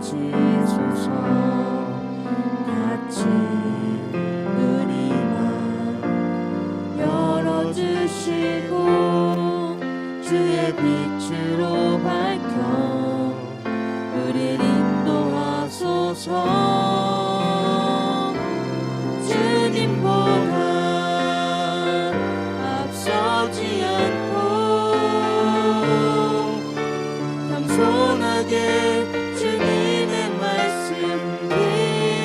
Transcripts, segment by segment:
비치소서. 같이 우리만 열어주시고 주의 빛으로 밝혀 우릴 인도하소서. 주님보다 앞서지 않고 겸손하게 주님의 말씀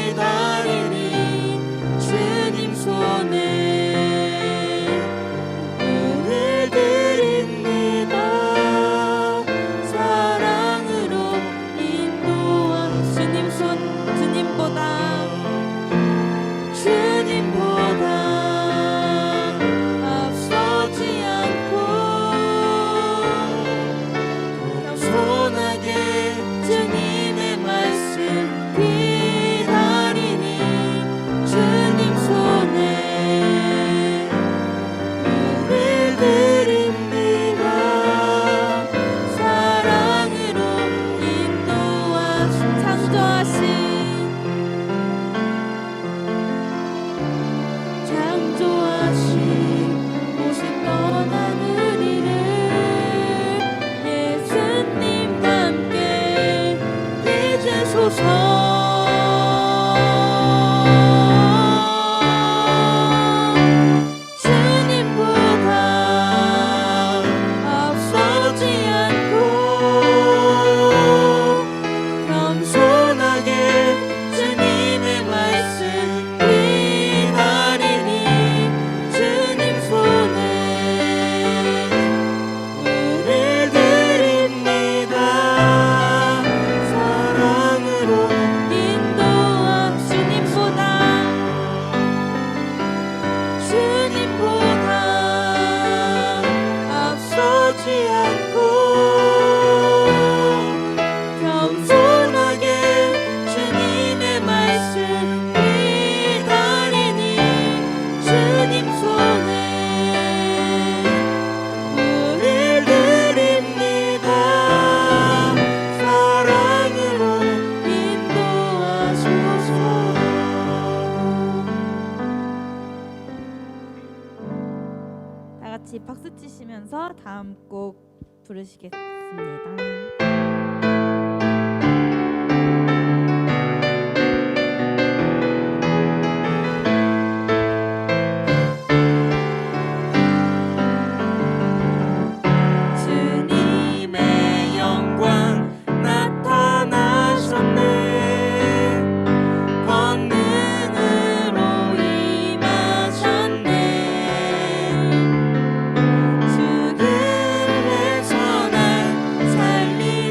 기다리니 주님 손에 은을 드립니다. 사랑으로 인도하 주님보다 앞서지 않고 겸손하게 주님의 말씀 기다리니 주님 손에 은을 드립니다. 사랑으로 인도하신 창조하신 오신 떠난 우리를 예수님과 함께 빚으소서. 주님보다 앞서지 않고 겸손하게 주님의 말씀 기다리니 주님 손에 은을 드립니다. 사랑으로 인도하 주님보다 앞서지 않고 겸손하게 주님의 말씀 기다리니 주님 손에 은을 드립니다. 사랑으로 인도하소서. 다 같이 박수 치시면서 다음 곡 부르시겠습니다. 주님의 영광 나타나셨네. 권능으로 임하셨네. 주님께서 날 살리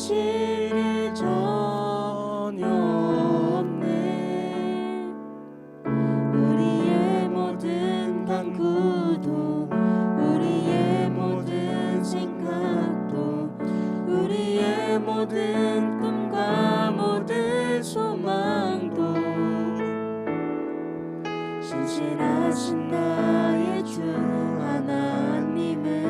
못하실 일 전혀 없네. 우리의 모든 간구도 우리의 모든 생각도 우리의 모든 꿈과 모든 소망도 신실하신 나의 주 하나님은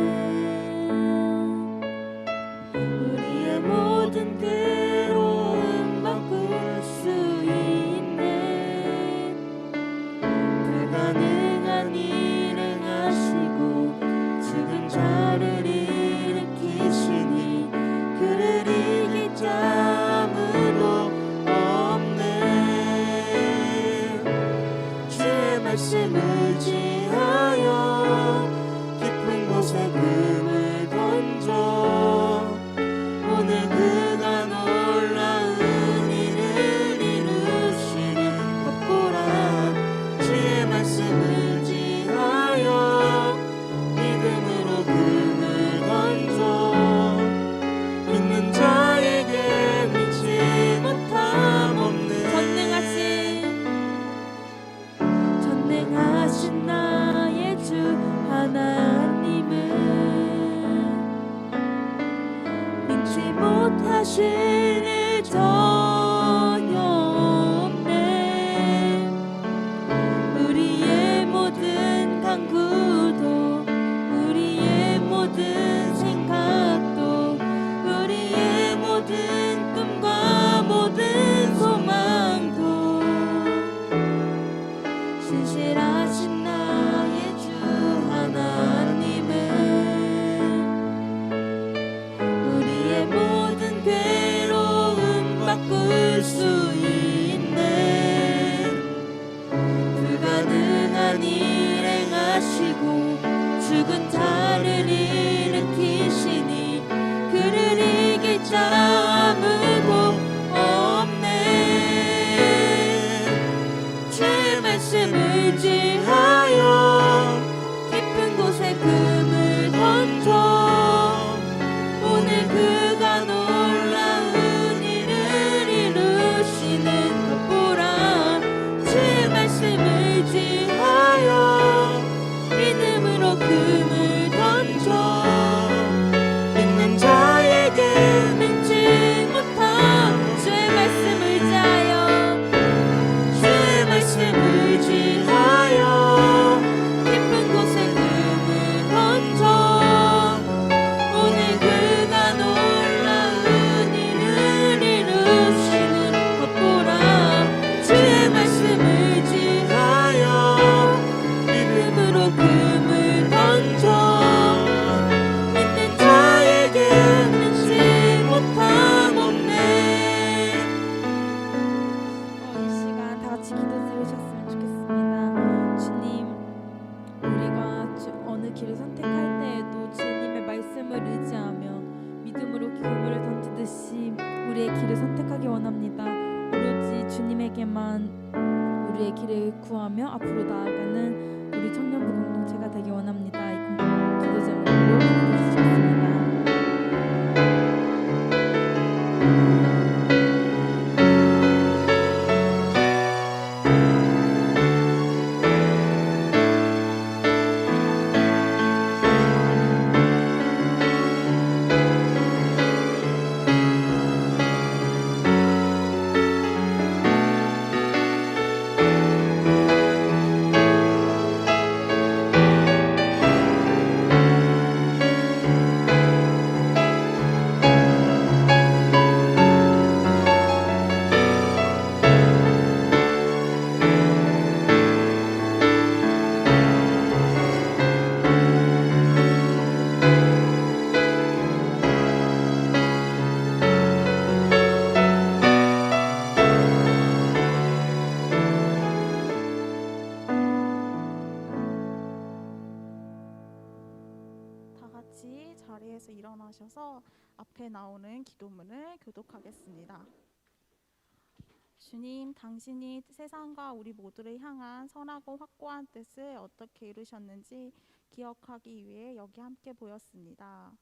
우리의 모든 괴로움 바꿀 수 있네. 불가능한 일을 하시고 죽은 자를 일으키시니 그를 이길 자 아무도 없네. 주의 말씀 의지하여 깊은 곳에 금을 던져 오늘 그가 놀라운 일을 이루시니 걷보라. 주의 말씀 의지하여 믿음으로 금을 던져 믿는 자에게 믿지 못함 없는 전능하신 나의 주 하나님은 믿지 못하실 일 전혀 없네. 우리의 모든 간구도 우리의 모든 생각도 우리의 모든 꿈과 모든 소망도 신실하신 나의 주 하나님은 우리의 모든 괴로움 바꿀 수 있네. 불가능한 일 행하시고 죽은 자를 일으키시니 그를 이길 자 아무도 없네. 주의 말씀 의지하여 깊은 곳에 금을 던져 오늘 그가 놀라운 일을 이루시는 것 보라. 주의 말씀 의지하여 믿음으로 금을 던져 믿는 자에게 믿지 못함. 주의 말씀 의지하여 주의 말씀 의지하여 깊은 곳에 금을 던져 오늘 그가 놀라운 일을 이루시는 것 보라. 주의 말씀 의지하여 믿음으로 금을 던져 믿는 자에게 믿지 못함 없네. 이 시간 다 같이 기도 드리셨으면 좋겠습니다. 주님, 우리가 어느 길을 선택할 때에도 주님의 말씀을 의지하며 믿음으로 금을 던지듯이 우리의 길을 선택하기 원합니다. 오로지 주님에게만 우리의 길을 구하며 앞으로 나아가는 우리 청년부 공동체가 되기 원합니다. 이 기도 제목으로 기도드리겠습니다. 자리에서 일어나셔서 앞에 나오는 기도문을 교독하겠습니다. 주님, 당신이 세상과 우리 모두를 향한 선하고 확고한 뜻을 어떻게 이루셨는지 기억하기 위해 여기 함께 보였습니다.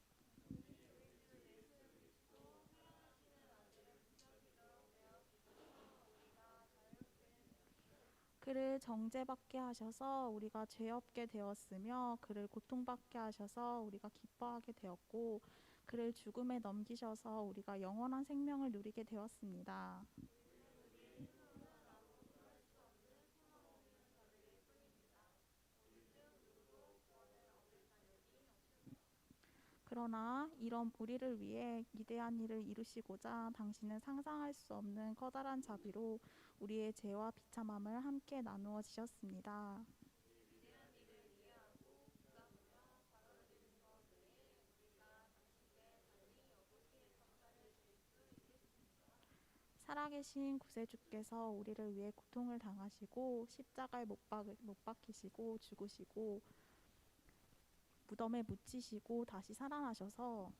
그를 정죄받게 하셔서 우리가 죄 없게 되었으며 그를 고통받게 하셔서 우리가 기뻐하게 되었고 그를 죽음에 넘기셔서 우리가 영원한 생명을 누리게 되었습니다. 그러나 이런 우리를 위해 위대한 일을 이루시고자 당신은 상상할 수 없는 커다란 자비로 우리의 죄와 비참함을 함께 나누어 지셨습니다. 살아계신 구세주께서 우리를 위해 고통을 당하시고 십자가에 못 박히시고 죽으시고 무덤에 묻히시고 다시 살아나셔서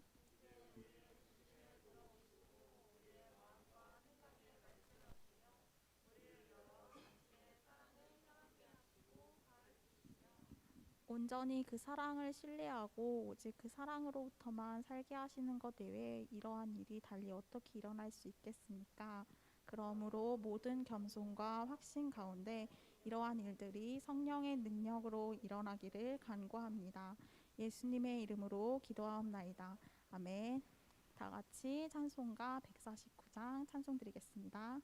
온전히 그 사랑을 신뢰하고 오직 그 사랑으로부터만 살게 하시는 것 외에 이러한 일이 달리 어떻게 일어날 수 있겠습니까? 그러므로 모든 겸손과 확신 가운데 이러한 일들이 성령의 능력으로 일어나기를 간구합니다. 예수님의 이름으로 기도하옵나이다. 아멘. 다 같이 찬송가 149장 찬송 드리겠습니다.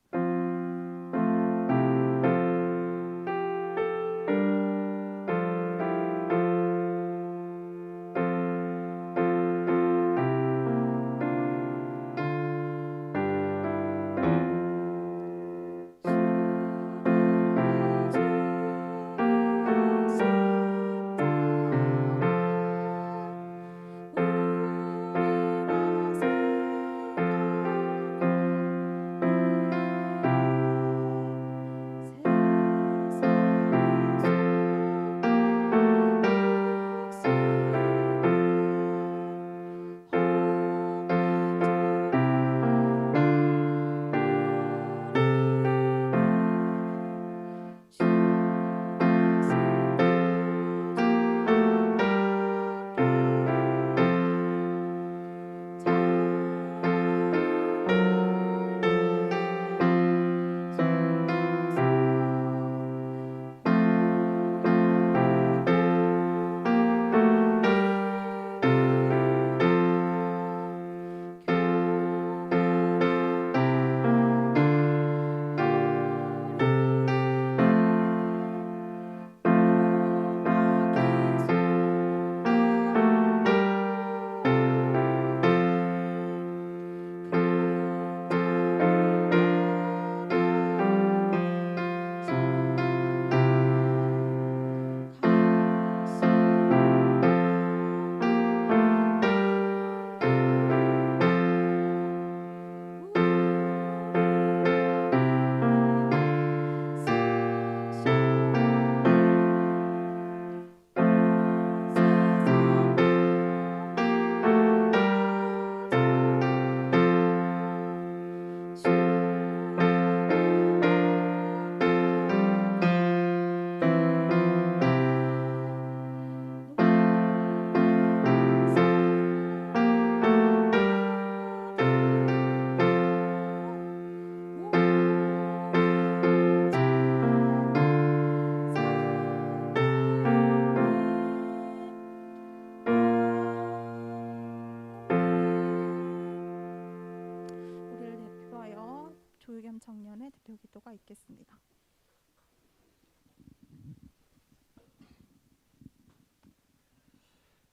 조유겸 청년의 대표 기도가 있겠습니다.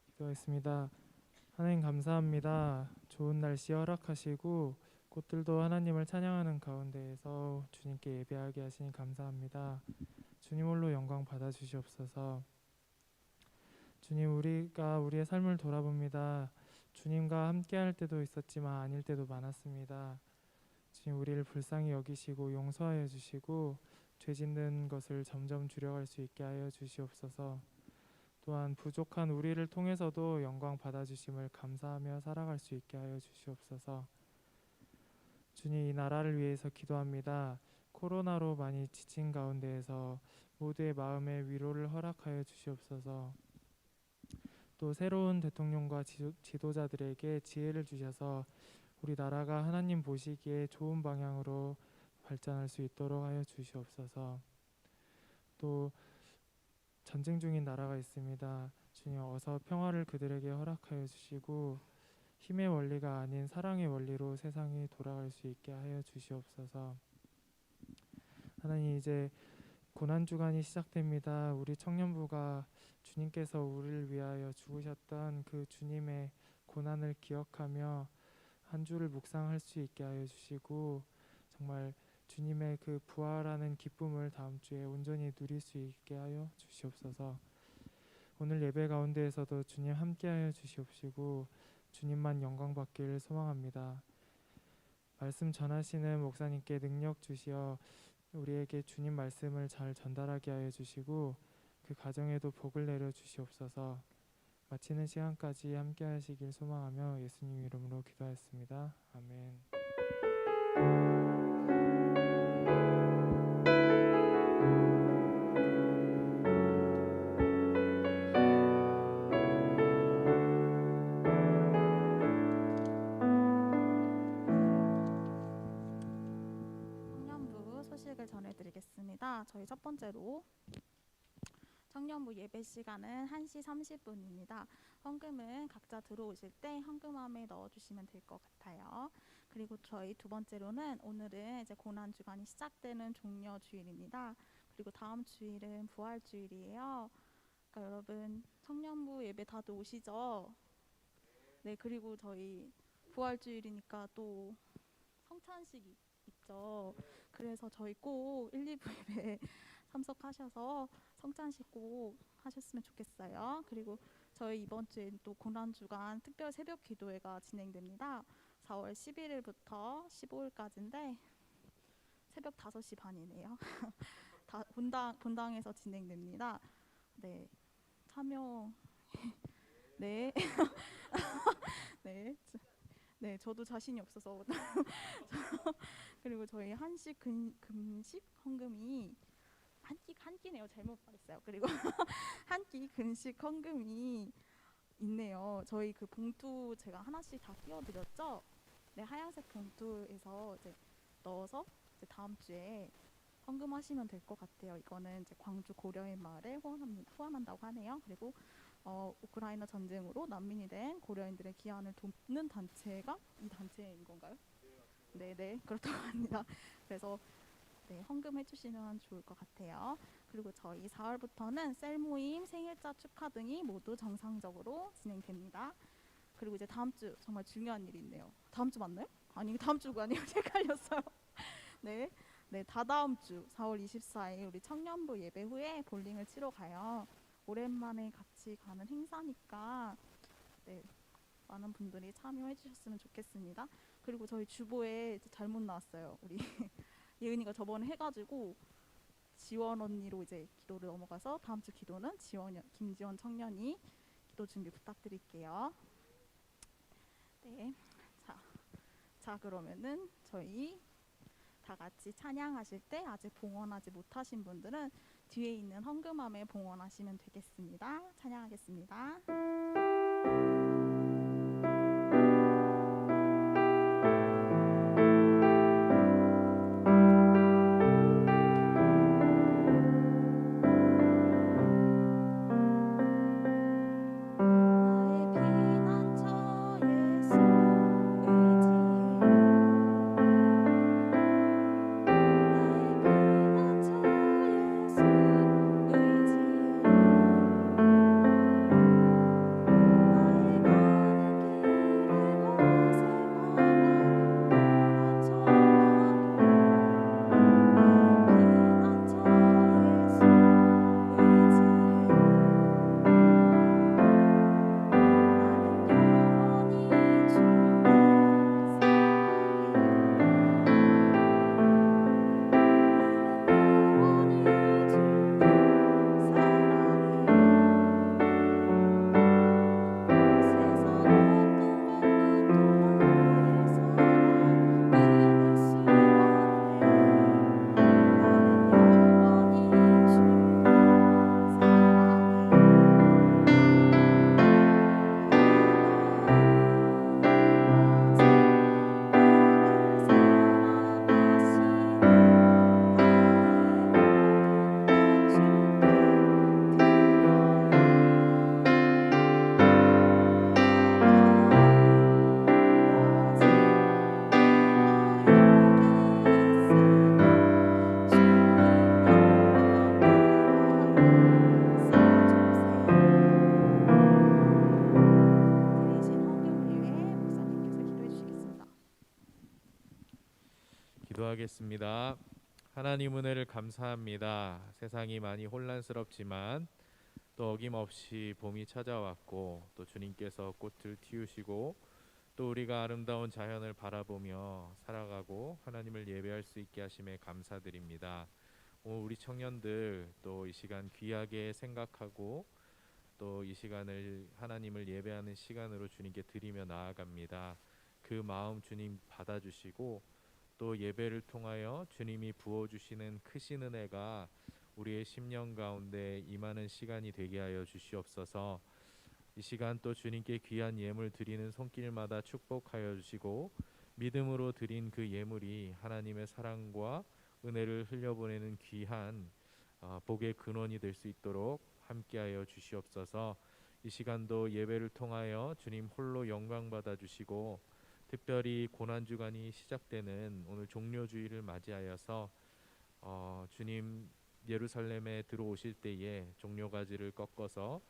기도하겠습니다. 하나님 감사합니다. 좋은 날씨 허락하시고 꽃들도 하나님을 찬양하는 가운데에서 주님께 예배하게 하시니 감사합니다. 주님 홀로 영광 받아주시옵소서. 주님, 우리가 우리의 삶을 돌아봅니다. 주님과 함께할 때도 있었지만 아닐 때도 많았습니다. 주님, 우리를 불쌍히 여기시고 용서하여 주시고 죄 짓는 것을 점점 줄여갈 수 있게 하여 주시옵소서. 또한 부족한 우리를 통해서도 영광 받아주심을 감사하며 살아갈 수 있게 하여 주시옵소서. 주님, 이 나라를 위해서 기도합니다. 코로나로 많이 지친 가운데에서 모두의 마음에 위로를 허락하여 주시옵소서. 또 새로운 대통령과 지도자들에게 지혜를 주셔서 우리 나라가 하나님 보시기에 좋은 방향으로 발전할 수 있도록 하여 주시옵소서. 또 전쟁 중인 나라가 있습니다. 주님 어서 평화를 그들에게 허락하여 주시고 힘의 원리가 아닌 사랑의 원리로 세상이 돌아갈 수 있게 하여 주시옵소서. 하나님, 이제 고난 주간이 시작됩니다. 우리 청년부가 주님께서 우리를 위하여 죽으셨던 그 주님의 고난을 기억하며 한 주를 묵상할 수 있게 하여 주시고 정말 주님의 그 부활하는 기쁨을 다음 주에 온전히 누릴 수 있게 하여 주시옵소서. 오늘 예배 가운데에서도 주님 함께하여 주시옵시고 주님만 영광 받기를 소망합니다. 말씀 전하시는 목사님께 능력 주시어 우리에게 주님 말씀을 잘 전달하게 하여 주시고 그 가정에도 복을 내려 주시옵소서. 마치는 시간까지 함께 하시길 소망하며 예수님 이름으로 기도하였습니다. 아멘. 청년부 소식을 전해드리겠습니다. 저희 첫 번째로 청년부 예배 시간은 1시 30분입니다. 헌금은 각자 들어오실 때 헌금함에 넣어주시면 될 것 같아요. 그리고 저희 두 번째로는 오늘은 이제 고난 주간이 시작되는 종려 주일입니다. 그리고 다음 주일은 부활 주일이에요. 그러니까 여러분 청년부 예배 다들 오시죠? 네, 그리고 저희 부활 주일이니까 또 성찬식이 있죠. 그래서 저희 꼭 1, 2부 예배 참석하셔서 성찬식 꼭 하셨으면 좋겠어요. 그리고 저희 이번 주엔 또 고난주간 특별 새벽 기도회가 진행됩니다. 4월 11일부터 15일까지인데 새벽 5시 반이네요. 다 본당에서 진행됩니다. 네, 참여 네. 네. 네, 저도 자신이 없어서 그리고 저희 한식 금식 헌금이 한 끼네요. 잘못 말했어요. 그리고 한 끼 금식 헌금이 있네요. 저희 그 봉투 제가 하나씩 다 띄워드렸죠. 네, 하얀색 봉투에서 이제 넣어서 이제 다음 주에 헌금하시면 될 것 같아요. 이거는 이제 광주 고려인 마을에 후원한다고 하네요. 그리고 우크라이나 전쟁으로 난민이 된 고려인들의 귀환을 돕는 단체가 이 단체인 건가요? 네, 그렇다고 합니다. 그래서 네, 헌금해 주시면 좋을 것 같아요. 그리고 저희 4월부터는 셀 모임, 생일자 축하 등이 모두 정상적으로 진행됩니다. 그리고 이제 다음 주 정말 중요한 일이 있네요. 다음 주 맞나요? 아니, 다음 주가 아니고 헷갈렸어요. 네, 다다음 주 4월 24일 우리 청년부 예배 후에 볼링을 치러 가요. 오랜만에 같이 가는 행사니까 네, 많은 분들이 참여해 주셨으면 좋겠습니다. 그리고 저희 주보에 잘못 나왔어요. 우리 예은이가 저번에 해가지고 지원 언니로 이제 기도를 넘어가서 다음 주 기도는 김지원 청년이 기도 준비 부탁드릴게요. 네, 자 그러면은 저희 다 같이 찬양하실 때 아직 봉헌하지 못하신 분들은 뒤에 있는 헌금함에 봉헌하시면 되겠습니다. 찬양하겠습니다. 나의 피난처 예수 의지해 기도하겠습니다. 하나님 은혜를 감사합니다. 세상이 많이 혼란스럽지만 또 어김없이 봄이 찾아왔고 또 주님께서 꽃을 틔우시고 또 우리가 아름다운 자연을 바라보며 살아가고 하나님을 예배할 수 있게 하심에 감사드립니다. 오늘 우리 청년들 또 이 시간 귀하게 생각하고 또 이 시간을 하나님을 예배하는 시간으로 주님께 드리며 나아갑니다. 그 마음 주님 받아주시고 또 예배를 통하여 주님이 부어주시는 크신 은혜가 우리의 심령 가운데 임하는 시간이 되게 하여 주시옵소서. 이 시간 또 주님께 귀한 예물 드리는 손길마다 축복하여 주시고 믿음으로 드린 그 예물이 하나님의 사랑과 은혜를 흘려보내는 귀한 복의 근원이 될 수 있도록 함께하여 주시옵소서. 이 시간도 예배를 통하여 주님 홀로 영광 받아 주시고 특별히 고난주간이 시작되는 오늘 종료주일을 맞이하여서 주님 예루살렘에 들어오실 때에 종려가지를 꺾어서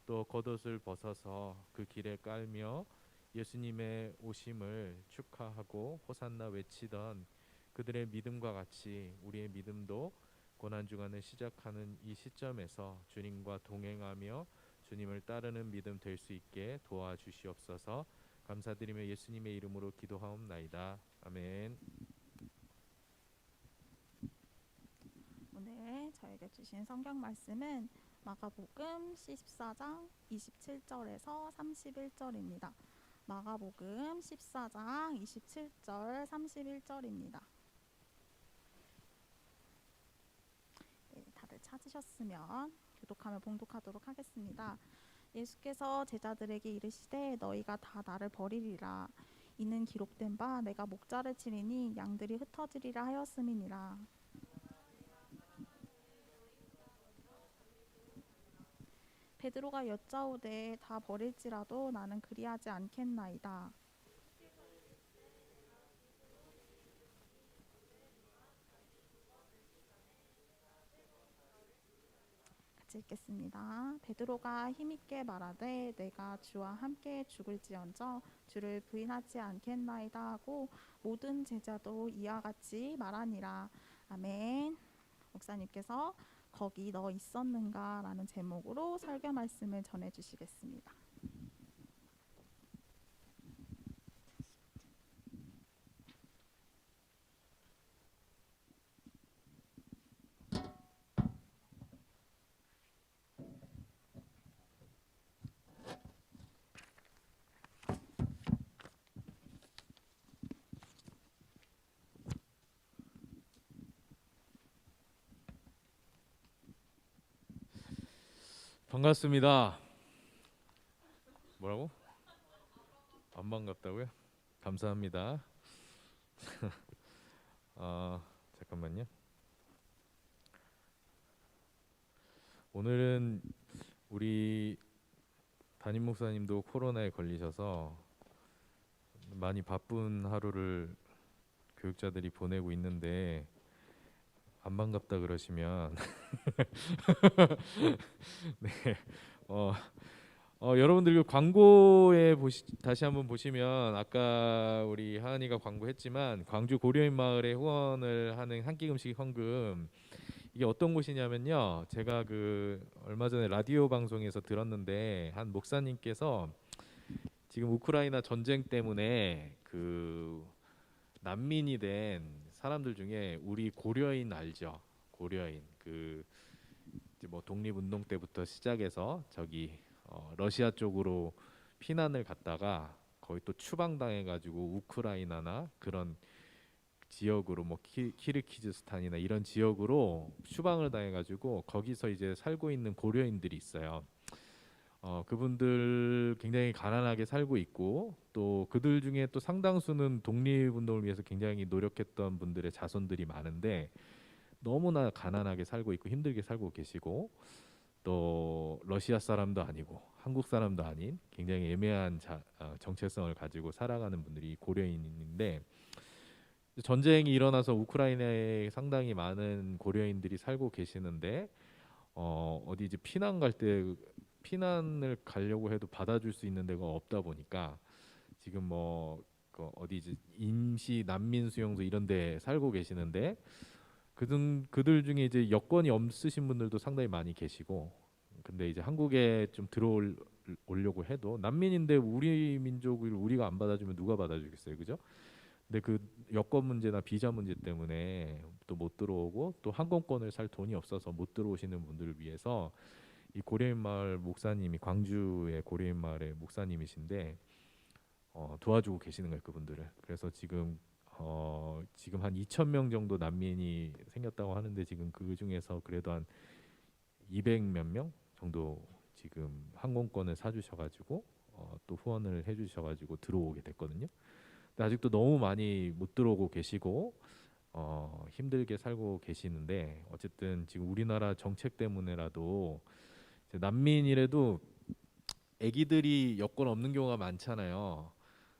또 겉옷을 벗어서 그 길에 깔며 예수님의 오심을 축하하고 호산나 외치던 그들의 믿음과 같이 우리의 믿음도 고난주간을 시작하는 이 시점에서 주님과 동행하며 주님을 따르는 믿음 될 수 있게 도와주시옵소서. 감사드리며 예수님의 이름으로 기도하옵나이다. 아멘. 오늘 저에게 주신 성경 말씀은 마가복음 14장 27절에서 31절입니다. 마가복음 14장 27절 31절입니다. 네, 다들 찾으셨으면 교독하며 봉독하도록 하겠습니다. 예수께서 제자들에게 이르시되 너희가 다 나를 버리리라. 이는 기록된 바 내가 목자를 치리니 양들이 흩어지리라 하였음이니라. 베드로가 여짜오되 다 버릴지라도 나는 그리하지 않겠나이다. 같이 읽겠습니다. 베드로가 힘있게 말하되 내가 주와 함께 죽을지언정 주를 부인하지 않겠나이다 하고 모든 제자도 이와 같이 말하니라. 아멘. 목사님께서 거기 너 있었는가 라는 제목으로 설교 말씀을 전해주시겠습니다. 반갑습니다. 뭐라고? 안 반갑다고요? 감사합니다. 잠깐만요. 오늘은 우리 담임 목사님도 코로나에 걸리셔서 많이 바쁜 하루를 교육자들이 보내고 있는데 안 반갑다 그러시면 네, 여러분들 그 광고에 다시 한번 보시면 아까 우리 하은이가 광고했지만 광주 고려인 마을에 후원을 하는 한 끼 음식 헌금 이게 어떤 곳이냐면요. 제가 그 얼마 전에 라디오 방송에서 들었는데 한 목사님께서 지금 우크라이나 전쟁 때문에 그 난민이 된 사람들 중에 우리 고려인 알죠? 고려인 그 이제 뭐 독립운동 때부터 시작해서 저기 러시아 쪽으로 피난을 갔다가 거의 또 추방당해가지고 우크라이나나 그런 지역으로 뭐 키르기즈스탄이나 이런 지역으로 추방을 당해가지고 거기서 이제 살고 있는 고려인들이 있어요. 그분들 굉장히 가난하게 살고 있고 또 그들 중에 또 상당수는 독립운동을 위해서 굉장히 노력했던 분들의 자손들이 많은데 너무나 가난하게 살고 있고 힘들게 살고 계시고 또 러시아 사람도 아니고 한국 사람도 아닌 굉장히 애매한 정체성을 가지고 살아가는 분들이 고려인인데 전쟁이 일어나서 우크라이나에 상당히 많은 고려인들이 살고 계시는데 어디 이제 피난을 가려고 해도 받아줄 수 있는 데가 없다 보니까 지금 뭐 그 어디지 임시 난민 수용소 이런 데 살고 계시는데 그들 중에 이제 여권이 없으신 분들도 상당히 많이 계시고, 근데 이제 한국에 좀 들어오려고 해도 난민인데 우리 민족을 우리가 안 받아주면 누가 받아주겠어요, 그죠? 근데 그 여권 문제나 비자 문제 때문에 또 못 들어오고 또 항공권을 살 돈이 없어서 못 들어오시는 분들을 위해서 이 고려인 마을 목사님이 광주의 고려인 마을의 목사님이신데 도와주고 계시는 거예요, 그분들을. 그래서 지금 한 2,000명 정도 난민이 생겼다고 하는데 지금 그 중에서 그래도 한 200 몇 명 정도 지금 항공권을 사주셔가지고 또 후원을 해주셔가지고 들어오게 됐거든요. 근데 아직도 너무 많이 못 들어오고 계시고 힘들게 살고 계시는데, 어쨌든 지금 우리나라 정책 때문에라도 이제 난민이라도 아기들이 여권 없는 경우가 많잖아요.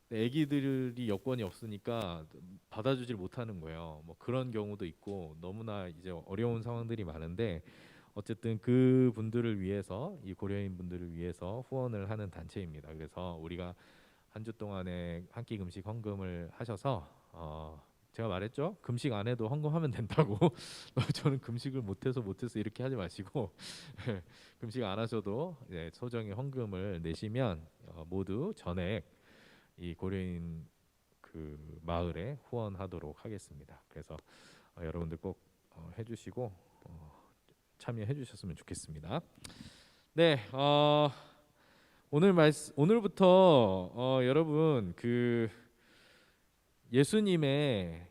근데 아기들이 여권이 없으니까 받아주질 못하는 거예요. 뭐 그런 경우도 있고 너무나 이제 어려운 상황들이 많은데, 어쨌든 그 분들을 위해서, 이 고려인 분들을 위해서 후원을 하는 단체입니다. 그래서 우리가 한 주 동안에 한 끼 금식 헌금을 하셔서 제가 말했죠, 금식 안 해도 헌금하면 된다고. 저는 금식을 못해서 이렇게 하지 마시고 금식 안 하셔도 소정의 헌금을 내시면 모두 전액 이 고려인 그 마을에 후원하도록 하겠습니다. 그래서 여러분들 꼭 해주시고 참여해 주셨으면 좋겠습니다. 네, 오늘부터 여러분 그 예수님의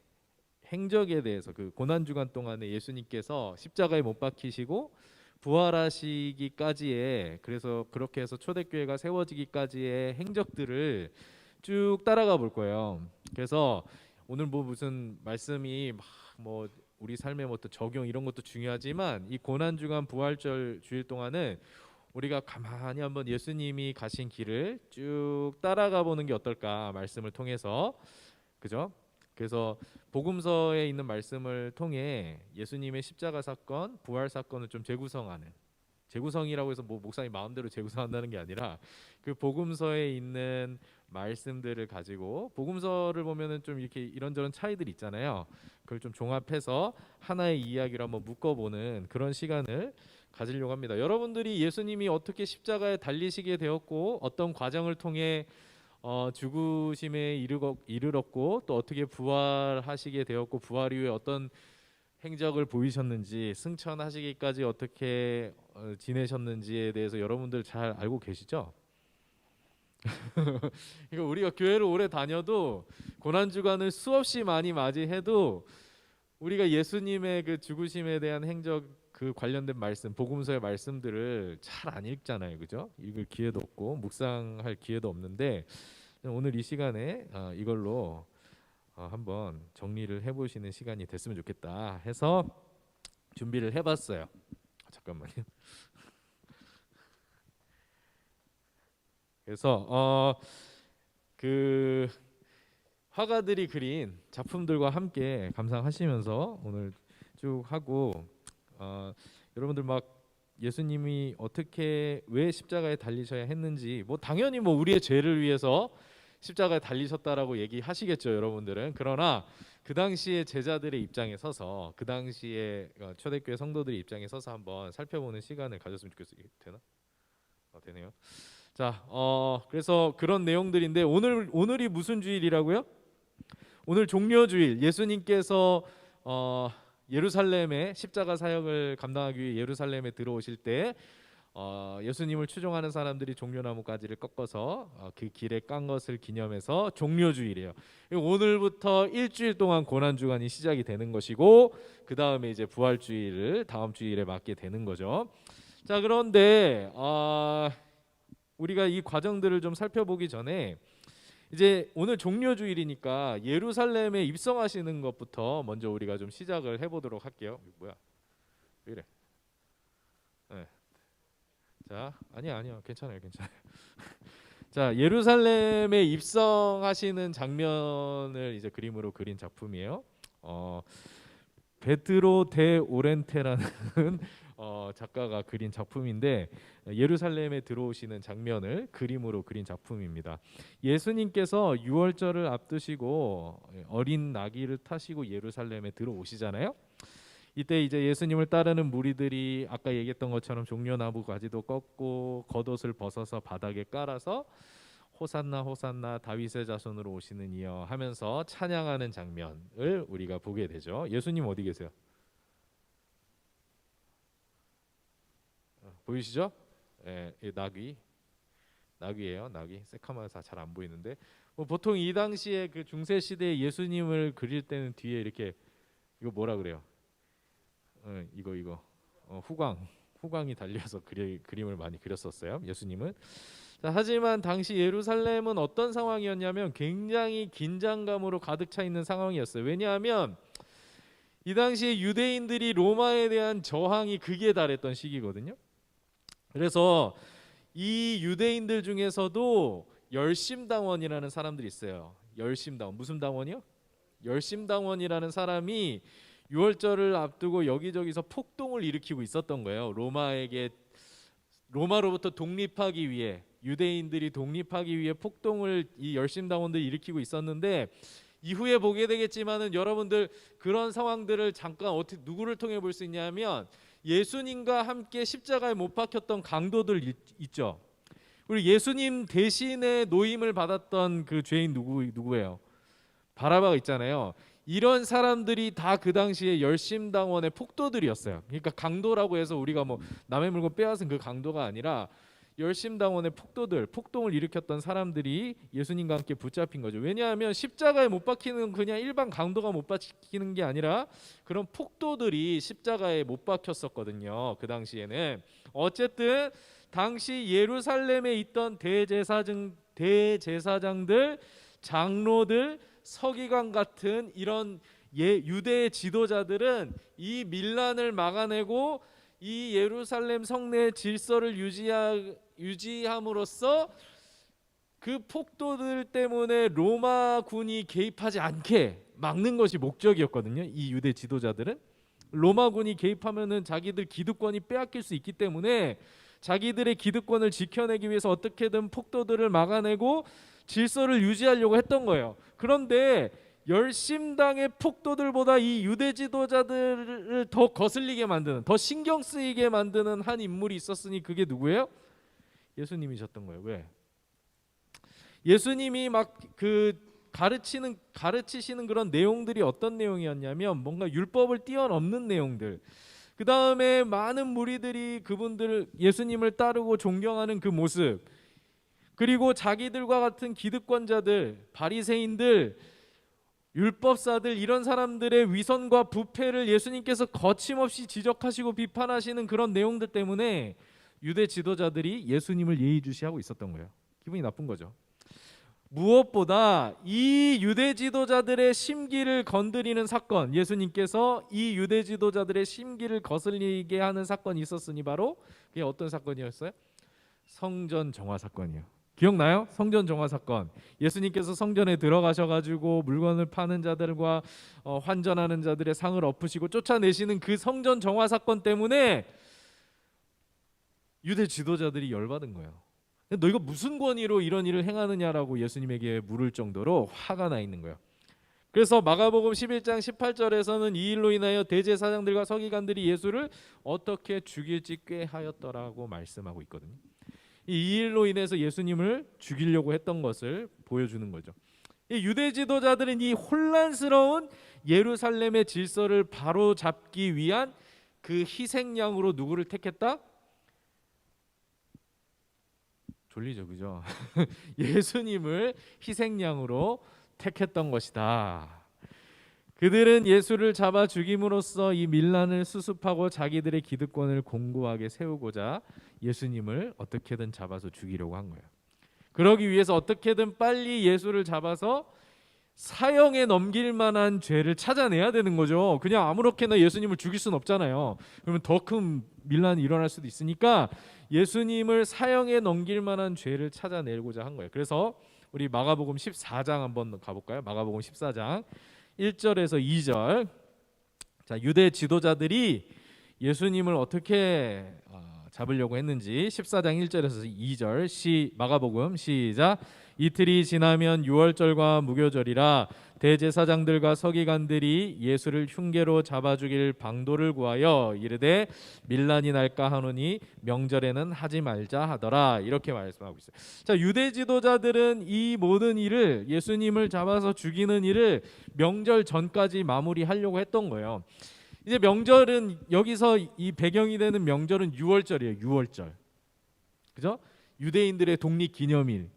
행적에 대해서, 그 고난 주간 동안에 예수님께서 십자가에 못 박히시고 부활하시기까지의, 그래서 그렇게 해서 초대교회가 세워지기까지의 행적들을 쭉 따라가 볼 거예요. 그래서 오늘 뭐 무슨 말씀이 막 뭐 우리 삶의 어떤 적용 이런 것도 중요하지만, 이 고난 주간 부활절 주일 동안은 우리가 가만히 한번 예수님이 가신 길을 쭉 따라가 보는 게 어떨까, 말씀을 통해서, 그죠? 그래서 복음서에 있는 말씀을 통해 예수님의 십자가 사건, 부활 사건을 좀 재구성하는, 재구성이라고 해서 뭐 목사님 마음대로 재구성한다는 게 아니라 그 복음서에 있는 말씀들을 가지고, 복음서를 보면은 좀 이렇게 이런저런 차이들이 있잖아요. 그걸 좀 종합해서 하나의 이야기로 한번 묶어보는 그런 시간을 가지려고 합니다. 여러분들이 예수님이 어떻게 십자가에 달리시게 되었고 어떤 과정을 통해 죽으심에 이르렀고 또 어떻게 부활하시게 되었고 부활 이후에 어떤 행적을 보이셨는지, 승천하시기까지 어떻게 지내셨는지에 대해서 여러분들 잘 알고 계시죠? 이거 우리가 교회를 오래 다녀도 고난 주간을 수없이 많이 맞이해도 우리가 예수님의 그 죽으심에 대한 행적, 그 관련된 말씀, 복음서의 말씀들을 잘 안 읽잖아요, 그죠? 읽을 기회도 없고 묵상할 기회도 없는데, 오늘 이 시간에 이걸로 한번 정리를 해보시는 시간이 됐으면 좋겠다 해서 준비를 해봤어요. 잠깐만요. 그래서 그 화가들이 그린 작품들과 함께 감상하시면서 오늘 쭉 하고, 여러분들 막 예수님이 어떻게 왜 십자가에 달리셔야 했는지, 뭐 당연히 뭐 우리의 죄를 위해서 십자가에 달리셨다라고 얘기하시겠죠, 여러분들은. 그러나 그 당시에 제자들의 입장에 서서, 그 당시에 초대교회 성도들의 입장에 서서 한번 살펴보는 시간을 가졌으면 좋겠어요. 되나? 되네요. 자, 그래서 그런 내용들인데, 오늘이 무슨 주일이라고요? 오늘 종려주일. 예수님께서 예루살렘에 십자가 사역을 감당하기 위해 예루살렘에 들어오실 때 예수님을 추종하는 사람들이 종려나무 가지를 꺾어서 그 길에 깐 것을 기념해서 종려주일이에요. 오늘부터 일주일 동안 고난주간이 시작이 되는 것이고, 그 다음에 이제 부활주일을 다음 주일에 맞게 되는 거죠. 자, 그런데 우리가 이 과정들을 좀 살펴보기 전에, 이제 오늘 종려주일이니까 예루살렘에 입성하시는 것부터 먼저 우리가 좀 시작을 해보도록 할게요. 뭐야? 왜 이래? 네. 자, 아니요, 괜찮아요. 자, 예루살렘에 입성하시는 장면을 이제 그림으로 그린 작품이에요. 베드로 데 오렌테라는 작가가 그린 작품인데 예루살렘에 들어오시는 장면을 그림으로 그린 작품입니다. 예수님께서 유월절을 앞두시고 어린 나귀를 타시고 예루살렘에 들어오시잖아요. 이때 이제 예수님을 따르는 무리들이 아까 얘기했던 것처럼 종려나무 가지도 꺾고 겉옷을 벗어서 바닥에 깔아서 호산나 호산나 다윗의 자손으로 오시는 이여 하면서 찬양하는 장면을 우리가 보게 되죠. 예수님 어디 계세요? 보이시죠? 예, 이 나귀예요. 나귀 새카마서 잘 안 보이는데 보통 이 당시에 그 중세 시대에 예수님을 그릴 때는 뒤에 이렇게 이거 뭐라 그래요? 이거 후광이 달려서 그림을 많이 그렸었어요. 예수님은. 자, 하지만 당시 예루살렘은 어떤 상황이었냐면 굉장히 긴장감으로 가득 차 있는 상황이었어요. 왜냐하면 이 당시에 유대인들이 로마에 대한 저항이 극에 달했던 시기거든요. 그래서 이 유대인들 중에서도 열심당원이라는 사람들이 있어요. 열심당원 무슨 당원이요? 열심당원이라는 사람이 유월절을 앞두고 여기저기서 폭동을 일으키고 있었던 거예요. 로마로부터 독립하기 위해 유대인들이 독립하기 위해 폭동을 이 열심당원들이 일으키고 있었는데 이후에 보게 되겠지만은 여러분들 그런 상황들을 잠깐 어떻게 누구를 통해 볼 수 있냐면 예수님과 함께 십자가에 못 박혔던 강도들 있죠. 우리 예수님 대신에 노임을 받았던 그 죄인 누구예요? 바라바가 있잖아요. 이런 사람들이 다 그 당시에 열심당원의 폭도들이었어요. 그러니까 강도라고 해서 우리가 뭐 남의 물건 빼앗은 그 강도가 아니라 열심당원의 폭동을 일으켰던 사람들이 예수님과 함께 붙잡힌 거죠. 왜냐하면 십자가에 못 박히는 그냥 일반 강도가 못 박히는 게 아니라 그런 폭도들이 십자가에 못 박혔었거든요. 그 당시에는. 어쨌든 당시 예루살렘에 있던 대제사장들, 장로들, 서기관 같은 이런 유대의 지도자들은 이 밀란을 막아내고 이 예루살렘 성내의 질서를 유지함으로써 그 폭도들 때문에 로마군이 개입하지 않게 막는 것이 목적이었거든요. 이 유대 지도자들은 로마군이 개입하면은 자기들 기득권이 빼앗길 수 있기 때문에 자기들의 기득권을 지켜내기 위해서 어떻게든 폭도들을 막아내고 질서를 유지하려고 했던 거예요. 그런데 열심당의 폭도들보다 이 유대 지도자들을 더 거슬리게 만드는, 더 신경 쓰이게 만드는 한 인물이 있었으니 그게 누구예요? 예수님이셨던 거예요. 왜? 예수님이 막 그 가르치시는 그런 내용들이 어떤 내용이었냐면 뭔가 율법을 뛰어넘는 내용들. 그 다음에 많은 무리들이 그분들 예수님을 따르고 존경하는 그 모습. 그리고 자기들과 같은 기득권자들, 바리새인들, 율법사들 이런 사람들의 위선과 부패를 예수님께서 거침없이 지적하시고 비판하시는 그런 내용들 때문에 유대 지도자들이 예수님을 예의주시하고 있었던 거예요. 기분이 나쁜 거죠. 무엇보다 이 유대 지도자들의 심기를 건드리는 사건, 예수님께서 이 유대 지도자들의 심기를 거슬리게 하는 사건이 있었으니 바로 그게 어떤 사건이었어요? 성전 정화 사건이에요. 기억나요? 성전 정화 사건. 예수님께서 성전에 들어가셔가지고 물건을 파는 자들과 환전하는 자들의 상을 엎으시고 쫓아내시는 그 성전 정화 사건 때문에 유대 지도자들이 열받은 거예요. 너희가 무슨 권위로 이런 일을 행하느냐라고 예수님에게 물을 정도로 화가 나 있는 거예요. 그래서 마가복음 11장 18절에서는 이 일로 인하여 대제사장들과 서기관들이 예수를 어떻게 죽일지 꾀하였더라고 말씀하고 있거든요. 이 일로 인해서 예수님을 죽이려고 했던 것을 보여주는 거죠. 이 유대 지도자들은 이 혼란스러운 예루살렘의 질서를 바로잡기 위한 그 희생양으로 누구를 택했다? 졸리죠, 그죠? 예수님을 희생양으로 택했던 것이다. 그들은 예수를 잡아 죽임으로써 이 밀란을 수습하고 자기들의 기득권을 공고하게 세우고자 예수님을 어떻게든 잡아서 죽이려고 한 거예요. 그러기 위해서 어떻게든 빨리 예수를 잡아서 사형에 넘길 만한 죄를 찾아내야 되는 거죠. 그냥 아무렇게나 예수님을 죽일 수는 없잖아요. 그러면 더 큰 밀란이 일어날 수도 있으니까 예수님을 사형에 넘길 만한 죄를 찾아내고자 한 거예요. 그래서 우리 마가복음 14장 한번 가볼까요? 마가복음 14장 1절에서 2절. 자, 유대 지도자들이 예수님을 어떻게 잡으려고 했는지 14장 1절에서 2절 마가복음 시작. 이틀이 지나면 유월절과 무교절이라 대제사장들과 서기관들이 예수를 흉계로 잡아 죽일 방도를 구하여 이르되 밀란이 날까 하노니 명절에는 하지 말자 하더라. 이렇게 말씀하고 있어요. 자, 유대 지도자들은 이 모든 일을, 예수님을 잡아서 죽이는 일을 명절 전까지 마무리하려고 했던 거예요. 이제 명절은, 여기서 이 배경이 되는 명절은 유월절이에요. 유월절. 그죠? 유대인들의 독립 기념일.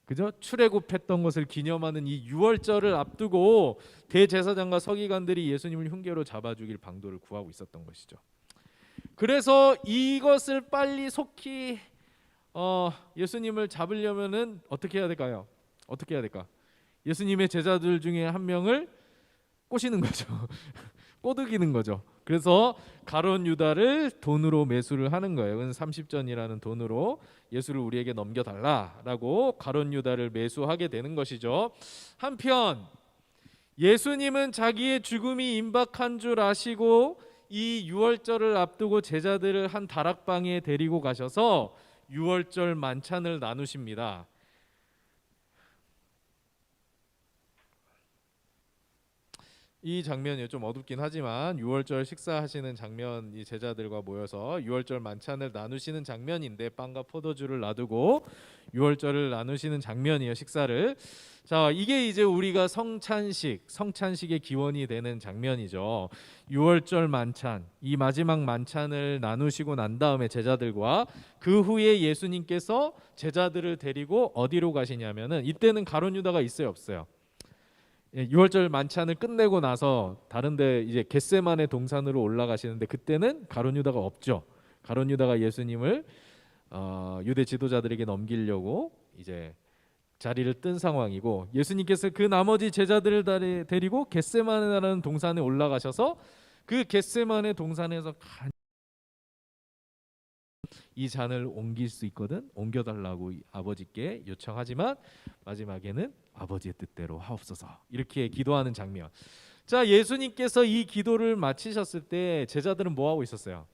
그죠? 출애굽했던 것을 기념하는 이 유월절을 앞두고 대제사장과 서기관들이 예수님을 흉계로 잡아 죽일 방도를 구하고 있었던 것이죠. 그래서 이것을 빨리 속히 예수님을 잡으려면은 어떻게 해야 될까요? 어떻게 해야 될까? 예수님의 제자들 중에 한 명을 꼬시는 거죠. 꼬드기는 거죠. 그래서 가룟 유다를 돈으로 매수를 하는 거예요. 은 30전이라는 돈으로 예수를 우리에게 넘겨달라라고 가룟 유다를 매수하게 되는 것이죠. 한편 예수님은 자기의 죽음이 임박한 줄 아시고 이 유월절을 앞두고 제자들을 한 다락방에 데리고 가셔서 유월절 만찬을 나누십니다. 이 장면이 좀 어둡긴 하지만 유월절 식사하시는 장면, 이 제자들과 모여서 유월절 만찬을 나누시는 장면인데, 빵과 포도주를 놔두고 유월절을 나누시는 장면이에요. 식사를. 자, 이게 이제 우리가 성찬식의 기원이 되는 장면이죠. 유월절 만찬, 이 마지막 만찬을 나누시고 난 다음에 제자들과, 그 후에 예수님께서 제자들을 데리고 어디로 가시냐면은, 이때는 가룟 유다가 있어요, 없어요? 유월절 만찬을 끝내고 나서 다른데 이제 겟세마네 동산으로 올라가시는데, 그때는 가룟 유다가 없죠. 가룟 유다가 예수님을 유대 지도자들에게 넘기려고 이제 자리를 뜬 상황이고, 예수님께서 그 나머지 제자들을 데리고 겟세마네라는 동산에 올라가셔서 그 겟세마네 동산에서 이 잔을 옮길 수 있거든 옮겨달라고 아버지께 요청하지만 마지막에는 아버지의 뜻대로 하옵소서, 이렇게 기도하는 장면. 자, 예수님께서 이 기도를 마치셨을 때 제자들은 뭐 하고 있었어요?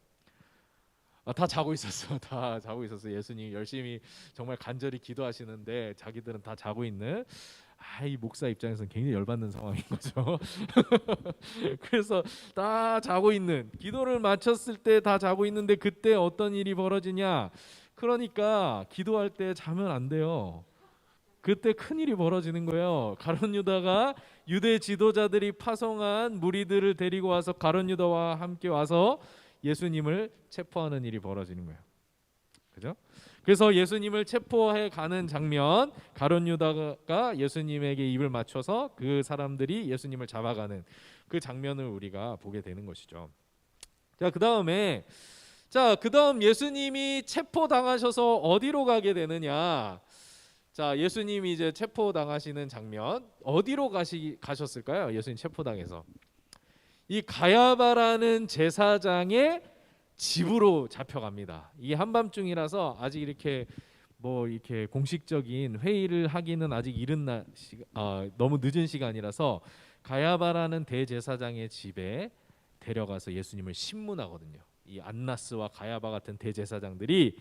다 자고 있었어. 다 자고 있었어. 예수님 열심히 정말 간절히 기도하시는데 자기들은 다 자고 있는, 이 목사 입장에서는 굉장히 열받는 상황인 거죠. 그래서 다 자고 있는, 기도를 마쳤을 때 다 자고 있는데, 그때 어떤 일이 벌어지냐? 그러니까 기도할 때 자면 안 돼요. 그때 큰 일이 벌어지는 거예요. 가룟 유다가 유대 지도자들이 파송한 무리들을 데리고 와서 가룟 유다와 함께 와서 예수님을 체포하는 일이 벌어지는 거예요. 그죠? 그래서 예수님을 체포해 가는 장면, 가룟 유다가 예수님에게 입을 맞춰서 그 사람들이 예수님을 잡아가는 그 장면을 우리가 보게 되는 것이죠. 자, 그다음 예수님이 체포당하셔서 어디로 가게 되느냐? 자, 예수님이 이제 체포당하시는 장면, 어디로 가셨을까요? 예수님 체포당해서 이 가야바라는 제사장의 집으로 잡혀갑니다. 이게 한밤중이라서 아직 이렇게 이렇게 공식적인 회의를 하기는 아직 너무 늦은 시간이라서 가야바라는 대제사장의 집에 데려가서 예수님을 신문하거든요. 이 안나스와 가야바 같은 대제사장들이,